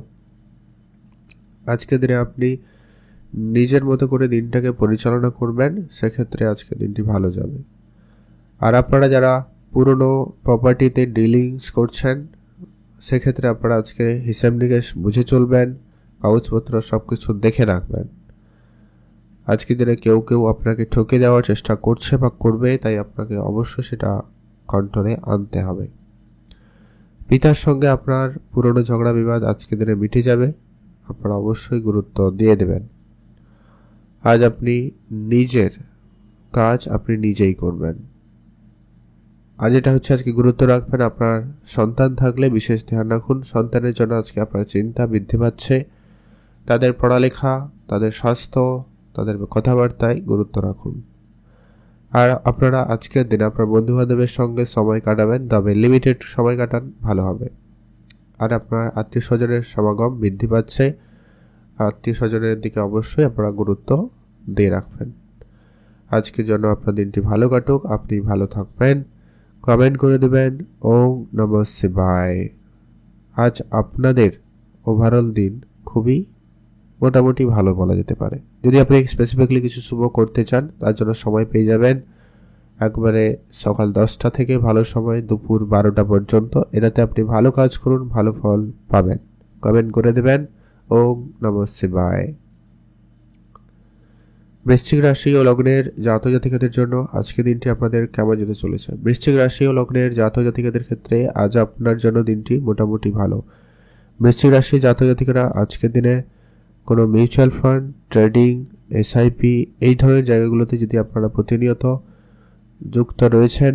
আজকে দিনে আপনি নিজের মতো করে দিনটাকে পরিচালনা করবেন, সেক্ষেত্রে আজকে দিনটি ভালো যাবে। আর আপনারা যারা পুরনো প্রপার্টিতে ডিলিংস করছেন, সেক্ষেত্রে আপনারা আজকে হিসাব নিকেশ বুঝে চলবেন, কাগজপত্র সব কিছু দেখে রাখবেন। আজকে দিনে কেউ কেউ আপনাকে ঠকে দেওয়ার চেষ্টা করছে বা করবে, তাই আপনাকে অবশ্যই সেটা কন্ট্রোলে আনতে হবে। পিতার সঙ্গে আপনার পুরনো ঝগড়া বিবাদ আজকে দিনে মিটে যাবে, আপনারা অবশ্যই গুরুত্ব দিয়ে দেবেন। আজ আপনি নিজের কাজ আপনি নিজেই করবেন। আর যেটা হচ্ছে, আজকে গুরুত্ব রাখবেন, আপনার সন্তান থাকলে বিশেষ ধ্যান রাখুন। সন্তানের জন্য আজকে আপনার চিন্তা বৃদ্ধি পাচ্ছে, তাদের পড়ালেখা, তাদের স্বাস্থ্য, তাদের কথাবার্তায় গুরুত্ব রাখুন। আর আপনারা আজকের দিনে আপনার বন্ধু বান্ধবের সঙ্গে সময় কাটাবেন, তবে লিমিটেড সময় কাটান, ভালো হবে। আর আপনার আত্মীয় স্বজনের সমাগম বৃদ্ধি পাচ্ছে, আত্মীয় স্বজনের দিকে অবশ্যই আপনারা গুরুত্ব দিয়ে রাখবেন। আজকের জন্য আপনার দিনটি ভালো কাটুক, আপনি ভালো থাকবেন। কমেন্ট করে দেবেন ওম নমঃ শিবায়। আজ আপনাদের ওভারঅল দিন খুবই মোটামুটি ভালো বলা যেতে পারে। যদি আপনি স্পেসিফিকলি কিছু শুভ করতে চান, তার জন্য সময় পেয়ে যাবেন একবারে সকাল 10টা থেকে ভালো সময় দুপুর 12টা পর্যন্ত। এটাতে আপনি ভালো কাজ করুন, ভালো ফল পাবেন। কমেন্ট করে দেবেন ওম নমঃ শিবায়। বৃশ্চিক রাশি ও লগ্নের জাতক জাতিকাদের জন্য আজকে দিনটি আপনাদের কেমন যেতে চলেছে? বৃশ্চিক রাশি ও লগ্নের জাতক জাতিকাদের ক্ষেত্রে আজ আপনার জন্য দিনটি মোটামুটি ভালো। বৃশ্চিক রাশি জাতক জাতিকারা আজকের দিনে কোনো মিউচুয়াল ফান্ড, ট্রেডিং, এসআইপি এই ধরনের জায়গাগুলোতে যদি আপনারা প্রতিনিয়ত যুক্ত রয়েছেন,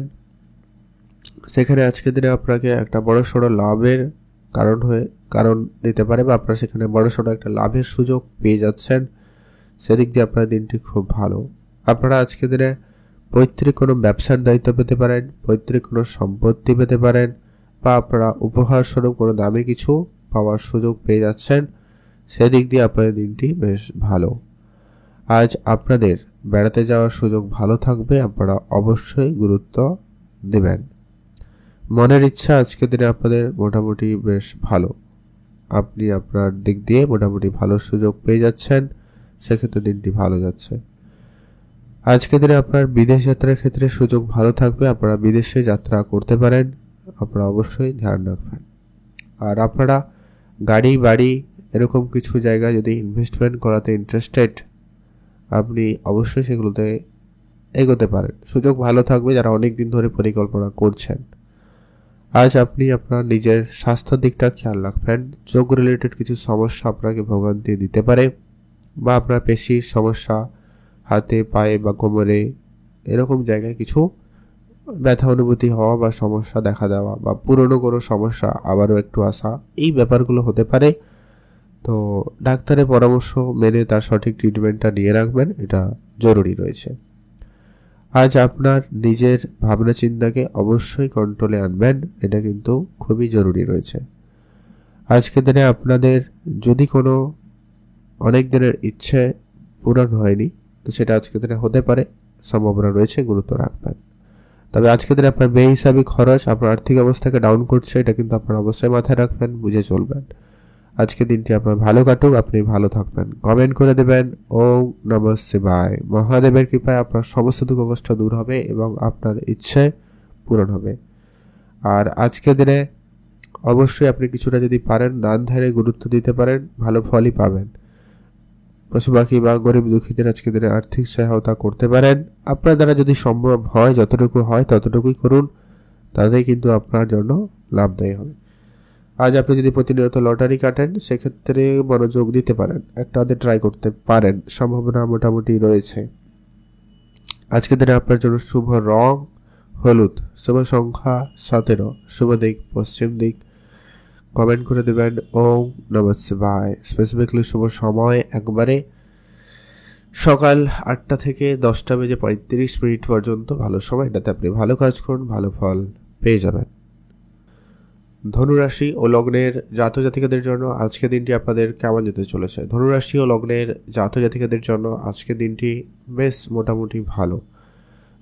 সেখানে আজকের দিনে আপনাকে একটা বড়সড় লাভের কারণ দিতে পারে, বা আপনারা সেখানে বড়সড় একটা লাভের সুযোগ পেয়ে যাচ্ছেন, সেদিক দিয়ে আপনার দিনটি খুব ভালো। আপনারা আজকে দিনে পৈতৃক কোনো ব্যবসার দায়িত্ব পেতে পারেন, পৈতৃক কোনো সম্পত্তি পেতে পারেন, বা আপনারা উপহার স্বরূপ কোনো দামি কিছু পাওয়ার সুযোগ পেয়ে যাচ্ছেন, সেদিক দিয়ে আপনার দিনটি বেশ ভালো। আজ আপনাদের বেড়াতে যাওয়ার সুযোগ ভালো থাকবে, আপনারা অবশ্যই গুরুত্ব দেবেন। মনের ইচ্ছা আজকে দিনে আপনাদের মোটামুটি বেশ ভালো, আপনি আপনার দিক দিয়ে মোটামুটি ভালো সুযোগ পেয়ে যাচ্ছেন, সেক্ষেত্রে দিনটি ভালো যাচ্ছে। আজকে দিনে আপনার বিদেশ যাত্রার ক্ষেত্রে সুযোগ ভালো থাকবে, আপনারা বিদেশে যাত্রা করতে পারেন, আপনারা অবশ্যই ধ্যান রাখবেন। আর আপনারা গাড়ি বাড়ি এরকম কিছু জায়গায় যদি ইনভেস্টমেন্ট করাতে ইন্টারেস্টেড, আপনি অবশ্যই সেগুলোতে এগোতে পারেন, সুযোগ ভালো থাকবে যারা অনেক দিন ধরে পরিকল্পনা করছেন। আজ আপনি আপনার নিজের স্বাস্থ্য দিকটা খেয়াল রাখবেন। যোগ রিলেটেড কিছু সমস্যা আপনাকে ভোগান্তি দিতে পারে, বা আপনার পেশির সমস্যা, হাতে পায়ে বা কোমরে এরকম জায়গায় কিছু ব্যথা অনুভূতি হওয়া বা সমস্যা দেখা দেওয়া, বা পুরনো কোনো সমস্যা আবারও একটু আসা, এই ব্যাপারগুলো হতে পারে। তো ডাক্তারের পরামর্শ মেনে তার সঠিক ট্রিটমেন্টটা নিয়ে রাখবেন, এটা জরুরি রয়েছে। আজ আপনার নিজের ভাবনা চিন্তাকে অবশ্যই কন্ট্রোলে আনবেন, এটা কিন্তু খুবই জরুরি রয়েছে। আজকের দিনে আপনাদের যদি কোনো অনেক দিনের ইচ্ছে পূরণ হয়নি, তো সেটা আজকের দিনে হতে পারে, সম্ভাবনা রয়েছে, গুরুত্ব রাখবেন। তবে আজকের দিনে আপনার বেহিসাবি খরচ আপনার আর্থিক অবস্থাকে ডাউন করছে, এটা কিন্তু আপনার অবশ্যই মাথায় রাখবেন, বুঝে চলবেন। আজকের দিনটি আপনার ভালো কাটুক, আপনি ভালো থাকবেন। কমেন্ট করে দেবেন ওম নমঃ শিবায়। মহাদেবের কৃপায় আপনার সমস্ত দুঃখ কষ্ট দূর হবে এবং আপনার ইচ্ছে পূরণ হবে। আর আজকের দিনে অবশ্যই আপনি কিছুটা যদি পারেন দান ধ্যানে গুরুত্ব দিতে পারেন, ভালো ফলই পাবেন। পশু পাখি বা গরিব দুঃখীদের আজকের দিনে আর্থিক সহায়তা করতে পারেন। আপনার দ্বারা যদি সম্ভব হয়, যতটুকু হয় ততটুকুই করুন, তাতেই কিন্তু আপনার জন্য লাভদায়ী হবে। আজ আপনি যদি প্রতিনিয়ত লটারি কাটেন, সেক্ষেত্রে মনোযোগ দিতে পারেন, একটা ট্রাই করতে পারেন, সম্ভাবনা মোটামুটি রয়েছে। আজকের দিনে আপনার জন্য শুভ রং হলুদ, শুভ সংখ্যা 17, শুভ দিক পশ্চিম দিক। কমেন্ট করে দেবেন ওম নমঃ শিবায়। স্পেসিফিকলি শুভ সময় একবারে সকাল 8টা থেকে 10:35 পর্যন্ত ভালো সময়, এটাতে আপনি ভালো কাজ করুন, ভালো ফল পেয়ে যাবেন। ধনুরাশি ও লগ্নের জাতক জাতিকাদের জন্য আজকের দিনটি আপনাদের কেমন যেতে চলেছে? ধনুরাশি ও লগ্নের জাতক জাতিকাদের জন্য আজকের দিনটি বেশ মোটামুটি ভালো।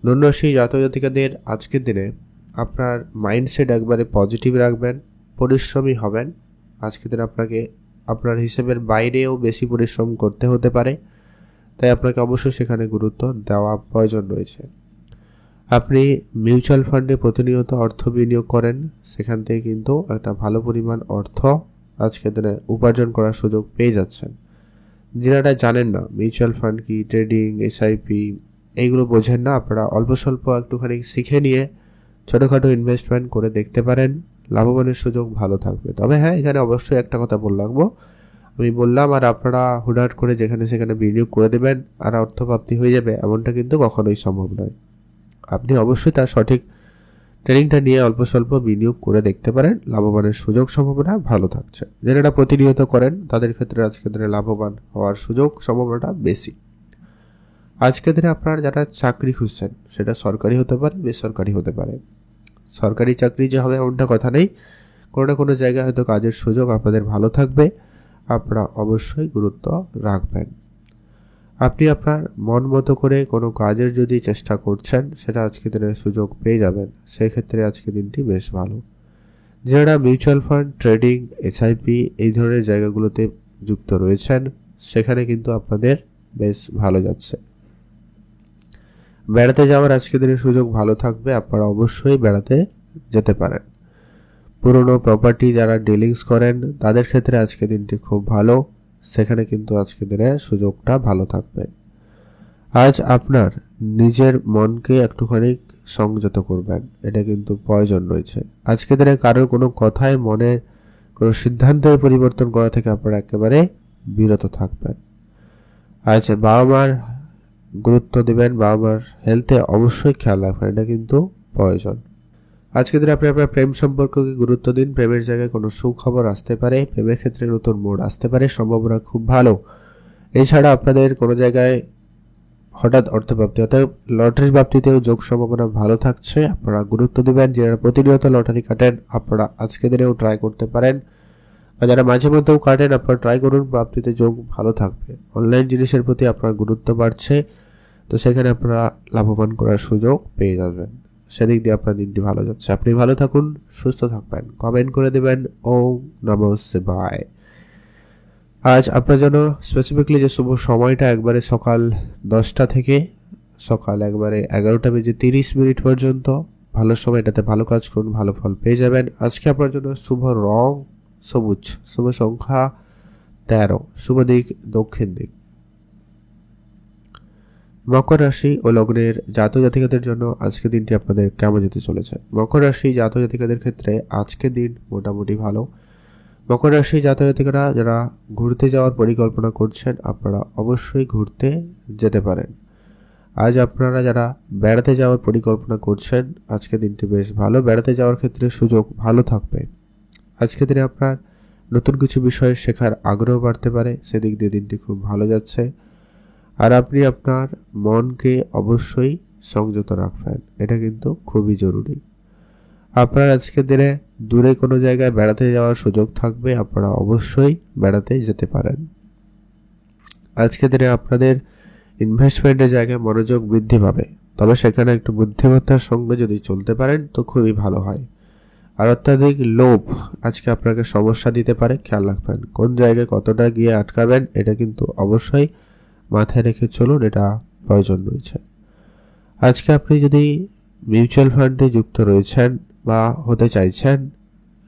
ধনুরাশি জাতক জাতিকাদের আজকের দিনে আপনার মাইন্ডসেট একবারে পজিটিভ রাখবেন, পরিশ্রমী হবেন। আজকের দিনে আপনাকে আপনার হিসেবের বাইরেও বেশি পরিশ্রম করতে হতে পারে, তাই আপনাকে অবশ্যই সেখানে গুরুত্ব দেওয়া প্রয়োজন রয়েছে। আপনি মিউচুয়াল ফান্ডে প্রতিনিয়ত অর্থ বিনিয়োগ করেন, সেখান থেকে কিন্তু একটা ভালো পরিমাণ অর্থ আজকের দিনে উপার্জন করার সুযোগ পেয়ে যাচ্ছেন। যারা জানেন না মিউচুয়াল ফান্ড কি, ট্রেডিং, এসআইপি এইগুলো বোঝেন না, আপনারা অল্প স্বল্প একটুখানি শিখে নিয়ে ছোটোখাটো ইনভেস্টমেন্ট করে দেখতে পারেন, লাভবানের সুযোগ ভালো থাকবে। তবে হ্যাঁ, এখানে অবশ্যই একটা কথা আমি বললাম আর আপনারা হুটহাট করে যেখানে সেখানে বিনিয়োগ করে দেবেন আর অর্থপ্রাপ্তি হয়ে যাবে, এমনটা কিন্তু কখনোই সম্ভব নয়। আপনি অবশ্যই তার সঠিক ট্রেনিংটা নিয়ে অল্প স্বল্প বিনিয়োগ করে দেখতে পারেন, লাভবানের সুযোগ সম্ভাবনা ভালো থাকছে। যারা প্রতিনিয়ত করেন তাদের ক্ষেত্রে আজকের দিনে লাভবান হওয়ার সুযোগ সম্ভাবনাটা বেশি। আজকের দিনে আপনারা যারা চাকরি খুঁজছেন, সেটা সরকারি হতে পারে, বেসরকারি হতে পারে। সরকারি চাকরি যে হবে এমনটা কথা নেই, কোনো না কোনো জায়গায় হয়তো কাজের সুযোগ আপনাদের ভালো থাকবে, আপনারা অবশ্যই গুরুত্ব রাখবেন। আপনি আপনার মন মতো করে কোনো কাজের যদি চেষ্টা করছেন, সেটা আজকের দিনে সুযোগ পেয়ে যাবেন, সেক্ষেত্রে আজকের দিনটি বেশ ভালো। যারা মিউচুয়াল ফান্ড, ট্রেডিং, এসআইপি এই ধরনের জায়গাগুলোতে যুক্ত রয়েছেন, সেখানে কিন্তু আপনাদের বেশ ভালো যাচ্ছে। বেড়াতে যাওয়ার আজকের দিনে সুযোগ ভালো থাকবে, আপনারা অবশ্যই বেড়াতে যেতে পারেন। পুরনো প্রপার্টি যারা ডিলিংস করেন তাদের ক্ষেত্রে আজকের দিনটি খুব ভালো, সেখানে কিন্তু আজকের দিনে সুযোগটা ভালো থাকবে। আজ আপনার নিজের মনকে একটুখানি সংযত করবেন, এটা কিন্তু প্রয়োজন রয়েছে। আজকের দিনে কারোর কোনো কথায় মনের কোনো সিদ্ধান্তের পরিবর্তন করা থেকে আপনারা একেবারে বিরত থাকবেন। আজ বাবা মার গুরুত্ব দেবেন, বাবা মার হেলথে অবশ্যই খেয়াল রাখবেন, এটা কিন্তু প্রয়োজন। আজকের দিনে আপনি আপনার প্রেম সম্পর্ককে গুরুত্ব দিন, প্রেমের জায়গায় কোনো সুখবর আসতে পারে, প্রেমের ক্ষেত্রে নতুন মোড় আসতে পারে, সম্ভাবনা খুব ভালো। এছাড়া আপনাদের কোনো জায়গায় হঠাৎ অর্থপ্রাপ্তি অর্থাৎ লটারির প্রাপ্তিতেও যোগ সম্ভাবনা ভালো থাকছে, আপনারা গুরুত্ব দেবেন। যারা প্রতিনিয়ত লটারি কাটেন আপনারা আজকের দিনেও ট্রাই করতে পারেন, বা যারা মাঝে মধ্যেও কাটেন আপনারা ট্রাই করুন, প্রাপ্তিতে যোগ ভালো থাকবে। অনলাইন জিনিসের প্রতি আপনার গুরুত্ব বাড়ছে, তো সেখানে আপনারা লাভবান করার সুযোগ পেয়ে যাবেন, সেদিক দিয়ে আপনার দিনটি ভালো যাচ্ছে। আপনি ভালো থাকুন, সুস্থ থাকবেন। কমেন্ট করে দেবেন ওম নমঃ শিবায়। আজ আপনার জন্য স্পেসিফিকলি যে শুভ সময়টা একবারে সকাল 10টা থেকে সকাল একবারে 11:30 পর্যন্ত ভালো সময়, এটাতে ভালো কাজ করুন, ভালো ফল পেয়ে যাবেন। আজকে আপনার জন্য শুভ রং সবুজ, শুভ সংখ্যা 13, শুভ দিক দক্ষিণ দিক। মকর রাশি ও লগ্নের জাতক জাতিকাদের জন্য আজকের দিনটি আপনাদের কেমন যেতে চলেছে? মকর রাশি জাতক জাতিকাদের ক্ষেত্রে আজকের দিন মোটামুটি ভালো। মকর রাশি জাতক জাতিকারা যারা ঘুরতে যাওয়ার পরিকল্পনা করছেন, আপনারা অবশ্যই ঘুরতে যেতে পারেন। আজ আপনারা যারা বেড়াতে যাওয়ার পরিকল্পনা করছেন, আজকের দিনটি বেশ ভালো, বেড়াতে যাওয়ার ক্ষেত্রে সুযোগ ভালো থাকবে। আজকের দিনে আপনার নতুন কিছু বিষয় শেখার আগ্রহ বাড়তে পারে, সেদিক দিয়ে দিনটি খুব ভালো যাচ্ছে। আর আপনি আপনার মনকে অবশ্যই সংযত রাখবেন, এটা কিন্তু খুবই জরুরি। আপনার আজকের দিনে দূরে কোনো জায়গায় বেড়াতে যাওয়ার সুযোগ থাকবে, আপনারা অবশ্যই বেড়াতে যেতে পারেন। আজকের দিনে আপনাদের ইনভেস্টমেন্টের জায়গায় মনোযোগ বৃদ্ধি পাবে, তবে সেখানে একটু বুদ্ধিমত্তার সঙ্গে যদি চলতে পারেন তো খুবই ভালো হয়। আর অত্যাধিক লোভ আজকে আপনাকে সমস্যা দিতে পারে, খেয়াল রাখবেন কোন জায়গায় কতটা গিয়ে আটকাবেন, এটা কিন্তু অবশ্যই মাথায় রেখে চলুন, এটা প্রয়োজন রয়েছে। আজকে আপনি যদি মিউচুয়াল ফান্ডে যুক্ত রয়েছেন বা হতে চাইছেন,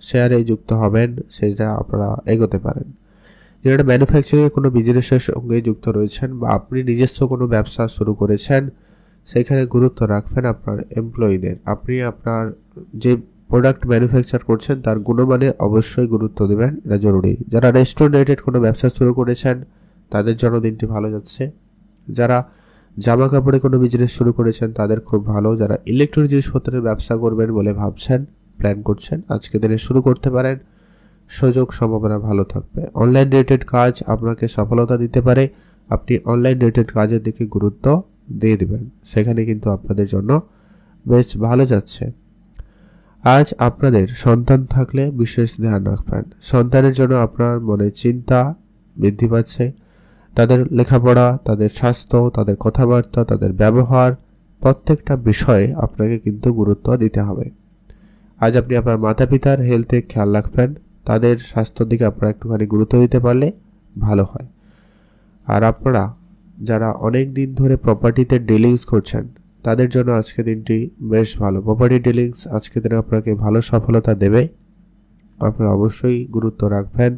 শেয়ারে যুক্ত হবেন, সেটা আপনারা এগোতে পারেন। যেটা ম্যানুফ্যাকচারিং কোনো বিজনেসের সঙ্গে যুক্ত রয়েছেন বা আপনি নিজস্ব কোনো ব্যবসা শুরু করেছেন, সেখানে গুরুত্ব রাখবেন আপনার এমপ্লয়িদের। আপনি আপনার যে প্রোডাক্ট ম্যানুফ্যাকচার করছেন তার গুণমানে অবশ্যই গুরুত্ব দেবেন, এটা জরুরি। যারা রেস্টুরেন্ট রিলেটেড কোনো ব্যবসা শুরু করেছেন তাদের জন্য দিনটি ভালো যাচ্ছে। যারা জামা কাপড়ে কোনো বিজনেস শুরু করেছেন তাদের খুব ভালো। যারা ইলেকট্রনিক জিনিসপত্রের ব্যবসা করবেন বলে ভাবছেন, প্ল্যান করছেন, আজকে দিনে শুরু করতে পারেন, সুযোগ সম্ভাবনা ভালো থাকবে। অনলাইন রিলেটেড কাজ আপনাকে সফলতা দিতে পারে, আপনি অনলাইন রিলেটেড কাজের দিকে গুরুত্ব দিয়ে দেবেন, সেখানে কিন্তু আপনাদের জন্য বেশ ভালো যাচ্ছে। আজ আপনাদের সন্তান থাকলে বিশেষ ধ্যান রাখবেন, সন্তানের জন্য আপনার মনে চিন্তা বৃদ্ধি পাচ্ছে। তাদের লেখাপড়া, তাদের স্বাস্থ্য, তাদের কথাবার্তা, তাদের ব্যবহার, প্রত্যেকটা বিষয়ে আপনাকে কিন্তু গুরুত্ব দিতে হবে। আজ আপনি আপনার মাতা পিতার হেলথে খেয়াল রাখবেন, তাদের স্বাস্থ্যের দিকে আপনারা একটুখানি গুরুত্ব দিতে পারলে ভালো হয়। আর আপনারা যারা অনেক দিন ধরে প্রপার্টিতে ডিলিংস করছেন তাদের জন্য আজকের দিনটি বেশ ভালো। প্রপার্টি ডিলিংস আজকের দিনে আপনাকে ভালো সফলতা দেবে, আপনারা অবশ্যই গুরুত্ব রাখবেন।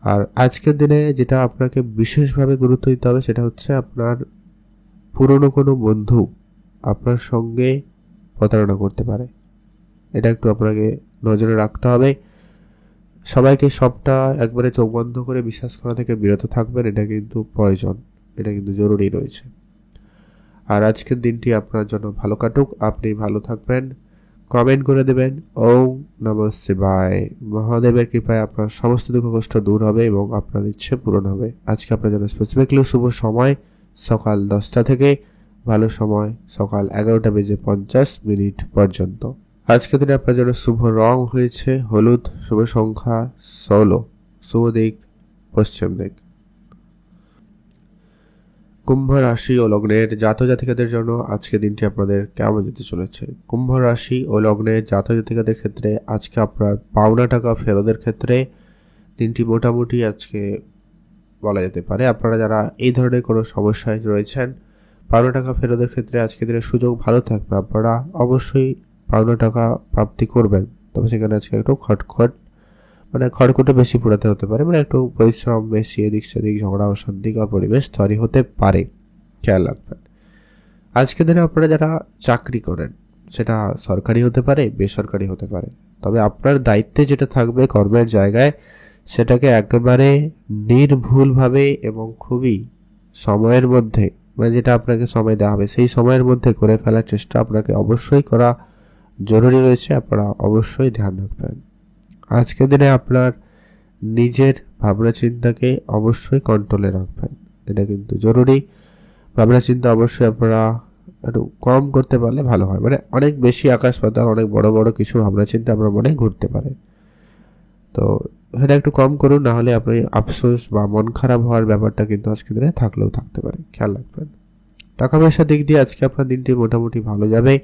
আর আজকের দিনে যেটা আপনাকে বিশেষভাবে গুরুত্ব দিতে হবে সেটা হচ্ছে আপনার পুরনো কোনো বন্ধু আপনার সঙ্গে প্রতারণা করতে পারে, এটা একটু আপনাকে নজরে রাখতে হবে। সবাইকে সবটা একবারে চোখ বন্ধ করে বিশ্বাস করা থেকে বিরত থাকবেন, এটা কিন্তু প্রয়োজন, এটা কিন্তু জরুরি রয়েছে। আর আজকের দিনটি আপনার জন্য ভালো কাটুক, আপনি ভালো থাকবেন। কমেন্ট করে দেবেন ওম নমঃ শিবায়। মহাদেবের কৃপায় আপনার সমস্ত দুঃখ কষ্ট দূর হবে এবং আপনার ইচ্ছে পূরণ হবে। আজকে আপনার জন্য স্পেসিফিকলি শুভ সময় সকাল 10টা থেকে, ভালো সময় সকাল 11:50 পর্যন্ত। আজকের দিনে আপনার জন্য শুভ রং হয়েছে হলুদ, শুভ সংখ্যা 16, শুভ দিক পশ্চিম দিক। কুম্ভ রাশি ও লগ্নের জাতক জাতিকাদের জন্য আজকে দিনটি আপনাদের কেমন যেতে চলেছে? কুম্ভ রাশি ও লগ্নের জাতক জাতিকাদের ক্ষেত্রে আজকে আপনার পাওনা টাকা ফেরতের ক্ষেত্রে দিনটি মোটামুটি আজকে বলা যেতে পারে। আপনারা যারা এই ধরনের কোনো সমস্যায় রয়েছেন, পাওনা টাকা ফেরতের ক্ষেত্রে আজকে দিনের সুযোগ ভালো থাকবে, আপনারা অবশ্যই পাওনা টাকা প্রাপ্তি করবেন। তবে সেখানে আজকে একটু খড়কুটো বেশি পোড়াতে হতে পারে, একটু পরিশ্রম বেশি, এদিক সেদিক ঝগড়া অশান্তিকর পরিবেশ তৈরি হতে পারে, খেয়াল রাখবেন। আজকের দিনে আপনারা যারা চাকরি করেন, সেটা সরকারি হতে পারে, বেসরকারি হতে পারে, তবে আপনার দায়িত্বে যেটা থাকবে কর্মের জায়গায় সেটাকে একেবারে নির্ভুলভাবে এবং খুবই সময়ের মধ্যে, যেটা আপনাকে সময় দেওয়া হবে সেই সময়ের মধ্যে করে ফেলার চেষ্টা আপনাকে অবশ্যই করা জরুরি রয়েছে, আপনারা অবশ্যই ধ্যান রাখবেন। আজকের দিনে আপনার নিজের ভাবনা চিন্তাকে অবশ্যই কন্ট্রোলে রাখবেন, এটা কিন্তু জরুরি। ভাবনা চিন্তা অবশ্যই আপনারা একটু কম করতে পারলে ভালো হয়, অনেক বেশি আকাশ পাতাল অনেক বড় বড় কিছু ভাবনা চিন্তা আপনার মনে ঘুরতে পারে, তো সেটা একটু কম করুন, না হলে আপনি আফসোস বা মন খারাপ হওয়ার ব্যাপারটা কিন্তু আজকের দিনে থাকলেও থাকতে পারে, খেয়াল রাখবেন। টাকা পয়সার দিক দিয়ে আজকে আপনার দিনটি মোটামুটি ভালো যাবে।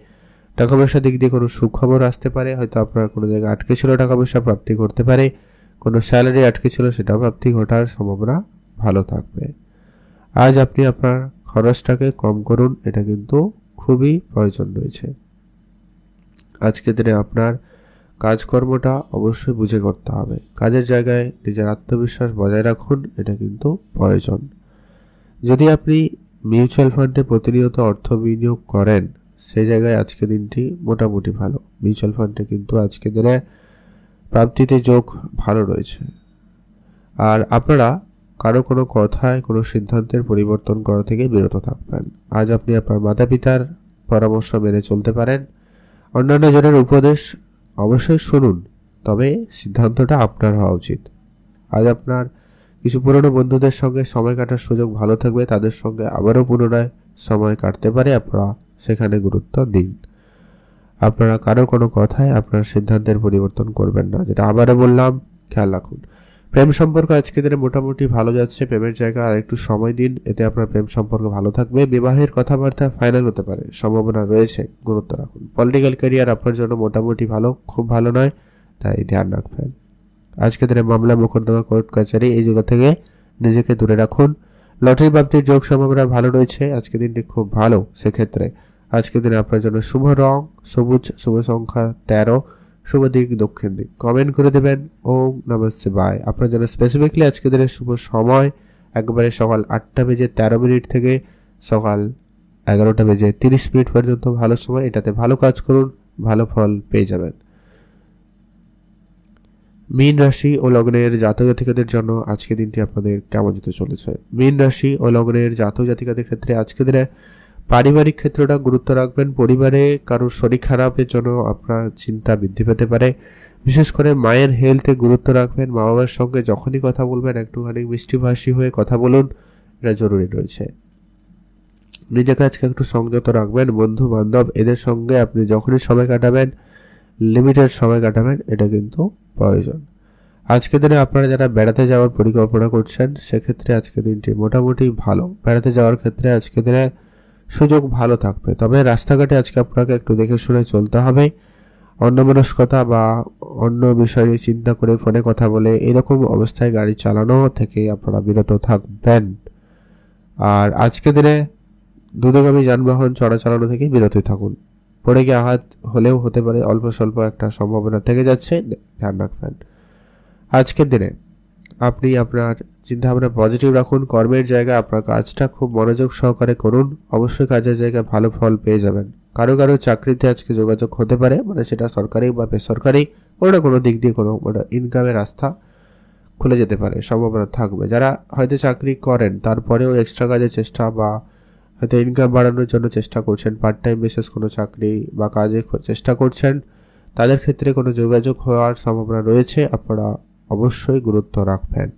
টাকা পয়সার দিক দিয়ে কোনো সুখবর আসতে পারে, হয়তো আপনার কোনো জায়গায় আটকে ছিল টাকা পয়সা প্রাপ্তি করতে পারে, কোনো স্যালারি আটকে ছিল সেটা প্রাপ্তি ঘটার সম্ভাবনা ভালো থাকবে। আজ আপনি আপনার খরচটাকে কম করুন, এটা কিন্তু খুবই প্রয়োজন রয়েছে। আজকের দিনে আপনার কাজকর্মটা অবশ্যই বুঝে করতে হবে, কাজের জায়গায় নিজের আত্মবিশ্বাস বজায় রাখুন, এটা কিন্তু প্রয়োজন। যদি আপনি মিউচুয়াল ফান্ডে প্রতিনিয়ত অর্থ বিনিয়োগ করেন সেই জায়গায় আজকে দিনটি মোটামুটি ভালো। মিউচুয়াল ফান্ডে কিন্তু আজকে দিনে প্রাপ্তিতে যোগ ভালো রয়েছে। আর আপনারা কারো কোনো কথায় কোনো সিদ্ধান্তের পরিবর্তন করা থেকে বিরত থাকবেন। আজ আপনি আপনার মাতা পিতার পরামর্শ মেনে চলতে পারেন, অন্যান্য জনের উপদেশ অবশ্যই শুনুন, তবে সিদ্ধান্তটা আপনার হওয়া উচিত। আজ আপনার কিছু পুরনো বন্ধুদের সঙ্গে সময় কাটার সুযোগ ভালো থাকবে, তাদের সঙ্গে আবারও পুনরায় সময় কাটতে পারে, আপনারা সেখানে গুরুত্ব দিন। আপনারা কারো কোনো কথায় আপনার সিদ্ধান্তের পরিবর্তন করবেন না, যেটা আবারও বললাম, খেয়াল রাখুন। প্রেম সম্পর্ক আজকে দিনে মোটামুটি ভালো যাচ্ছে। প্রেমের জায়গা আর একটু সময় দিন, এতে আপনার প্রেম সম্পর্ক ভালো থাকবে। বিবাহের কথাবার্তা ফাইনাল হতে পারে, সম্ভাবনা রয়েছে, গুরুত্ব রাখুন। পলিটিক্যাল ক্যারিয়ার আপনার জন্য মোটামুটি ভালো, খুব ভালো নয়, তাই ধ্যান রাখবেন। আজকে দিনে মামলা, মোকদ্দমা, কোর্ট কাছারি এই জায়গা থেকে নিজেকে দূরে রাখুন। লটারি প্রাপ্তির যোগ সম্ভাবনা ভালো রয়েছে, আজকে দিনটি খুব ভালো। সেক্ষেত্রে আজকের দিনে আপনার জন্য শুভ রং সবুজ, শুভ সংখ্যা 13, শুভ দিক দক্ষিণ দিক। কমেন্ট করে দেবেন ওম নমঃ শিবায়। আপনার জন্য স্পেসিফিকলি আজকের দিনের শুভ সময় একবারে সকাল 8:13 থেকে সকাল 11:30 পর্যন্ত ভালো সময়। এটাতে ভালো কাজ করুন, ভালো ফল পেয়ে যাবেন। মীন রাশি ও লগ্নের জাতক জাতিকাদের জন্য আজকের দিনটি আপনাদের কেমন যেতে চলেছে? মীন রাশি ও লগ্নের জাতক জাতিকাদের ক্ষেত্রে আজকের দিনে পারিবারিক ক্ষেত্রটা গুরুত্ব রাখবেন। পরিবারে কারোর শরীর খারাপের জন্য আপনার চিন্তা বৃদ্ধি পেতে পারে। বিশেষ করে মায়ের হেলথে গুরুত্ব রাখবেন। মা বাবার সঙ্গে যখনই কথা বলবেন একটুখানি মিষ্টিভাষী হয়ে কথা বলুন, এটা জরুরি রয়েছে। নিজেকে আজকে একটু সংযত রাখবেন। বন্ধু বান্ধব এদের সঙ্গে আপনি যখনই সময় কাটাবেন, লিমিটেড সময় কাটাবেন, এটা কিন্তু প্রয়োজন। আজকের দিনে আপনারা যারা বেড়াতে যাওয়ার পরিকল্পনা করছেন, সেক্ষেত্রে আজকের দিনটি মোটামুটি ভালো। বেড়াতে যাওয়ার ক্ষেত্রে আজকের দিনে সুযোগ ভালো থাকবে, তবে রাস্তাঘাটে আজকে আপনাকে একটু দেখে শুনে চলতে হবে। অন্যমনস্কতা বা অন্য বিষয়ে চিন্তা করে ফোনে কথা বলে এরকম অবস্থায় গাড়ি চালানো থেকে আপনারা বিরত থাকবেন। আর আজকের দিনে দ্রুতগামী যানবাহন চালানো থেকে বিরত থাকুন। পড়ে গিয়ে আঘাত হলেও হতে পারে, অল্প স্বল্প একটা সম্ভাবনা থেকে যাচ্ছে, ধ্যান রাখবেন। আজকের দিনে আপনি আপনার চিন্তাভাবনা পজিটিভ রাখুন। কর্মের জায়গায় আপনার কাজটা খুব মনোযোগ সহকারে করুন, অবশ্যই কাজের জায়গায় ভালো ফল পেয়ে যাবেন। কারো কারো চাকরিতে আজকে যোগাযোগ হতে পারে, মানে সেটা সরকারি বা বেসরকারি, কোনো দিক দিয়ে কোনো ইনকামের রাস্তা খুলে যেতে পারে, সম্ভাবনা থাকবে। যারা হয়তো চাকরি করেন তারপরেও এক্সট্রা কাজের চেষ্টা বা হয়তো ইনকাম বাড়ানোর জন্য চেষ্টা করছেন, পার্ট টাইম বেসিস কোনো চাকরি বা কাজে চেষ্টা করছেন, তাদের ক্ষেত্রে কোনো যোগাযোগ হওয়ার সম্ভাবনা রয়েছে, আপনারা অবশ্যই গুরুত্ব রাখবেন।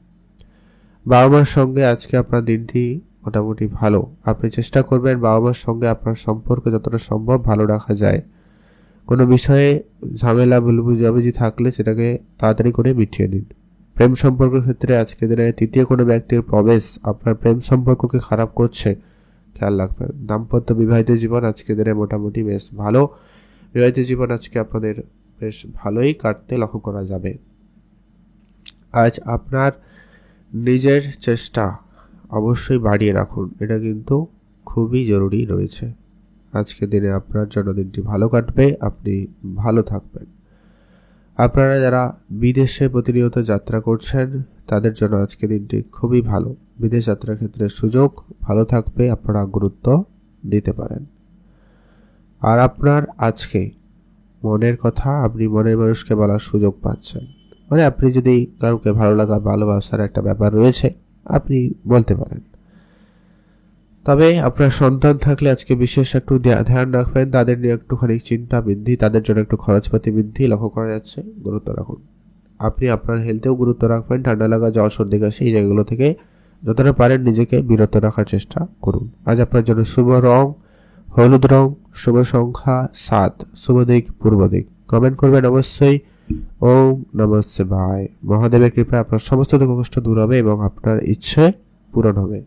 বাবা মার সঙ্গে আজকে আপনার দিনটি মোটামুটি ভালো। আপনি চেষ্টা করবেন বাবা মার সঙ্গে আপনার সম্পর্ক যতটা সম্ভব ভালো রাখা যায়। কোনো বিষয়ে ঝামেলা ভুল বুঝাবুঝি থাকলে সেটাকে তাড়াতাড়ি করে মিটিয়ে নিন। প্রেম সম্পর্কের ক্ষেত্রে আজকে দিনে তৃতীয় কোনো ব্যক্তির প্রবেশ আপনার প্রেম সম্পর্ককে খারাপ করছে, খেয়াল রাখবেন। দাম্পত্য বিবাহিত জীবন আজকে দিনে মোটামুটি বেশ ভালো। বিবাহিত জীবন আজকে আপনাদের বেশ ভালোই কাটতে লক্ষ্য করা যাবে। আজ আপনার নিজের চেষ্টা অবশ্যই বাড়িয়ে রাখুন, এটা কিন্তু খুবই জরুরি রয়েছে। আজকের দিনে আপনার জন্মদিনটি ভালো কাটবে, আপনি ভালো থাকবেন। আপনারা যারা বিদেশে প্রতিনিয়ত যাত্রা করছেন তাদের জন্য আজকের দিনটি খুবই ভালো। বিদেশ যাত্রার ক্ষেত্রে সুযোগ ভালো থাকবে, আপনারা গুরুত্ব দিতে পারেন। আর আপনার আজকে মনের কথা আপনি মনের মানুষকে বলার সুযোগ পাচ্ছেন, মানে আপনি যদি কাউকে ভালো লাগা ভালোবাসার একটা ব্যাপার রয়েছে আপনি বলতে পারেন। তবে আপনার সন্তান থাকলে আজকে বিশেষ একটু ধ্যান রাখবেন, তাদের নিয়ে একটুখানি চিন্তা বৃদ্ধি, তাদের জন্য একটু খরচপাতি বৃদ্ধি লক্ষ্য করা যাচ্ছে, গুরুত্ব রাখুন। আপনি আপনার হেলথেও গুরুত্ব রাখবেন। ঠান্ডা লাগা, জ্বর, সর্দি, কাশি এই জায়গাগুলো থেকে যতটা পারেন নিজেকে বিরত রাখার চেষ্টা করুন। আজ আপনার জন্য শুভ রং হলুদ রং, শুভ সংখ্যা 7, শুভ দিক পূর্ব দিক। কমেন্ট করবেন অবশ্যই ওম নমঃ শিবায়। মহাদেবের কৃপায় আপনার সমস্ত দুঃখ কষ্ট দূর হবে এবং আপনার ইচ্ছে পূরণ হবে।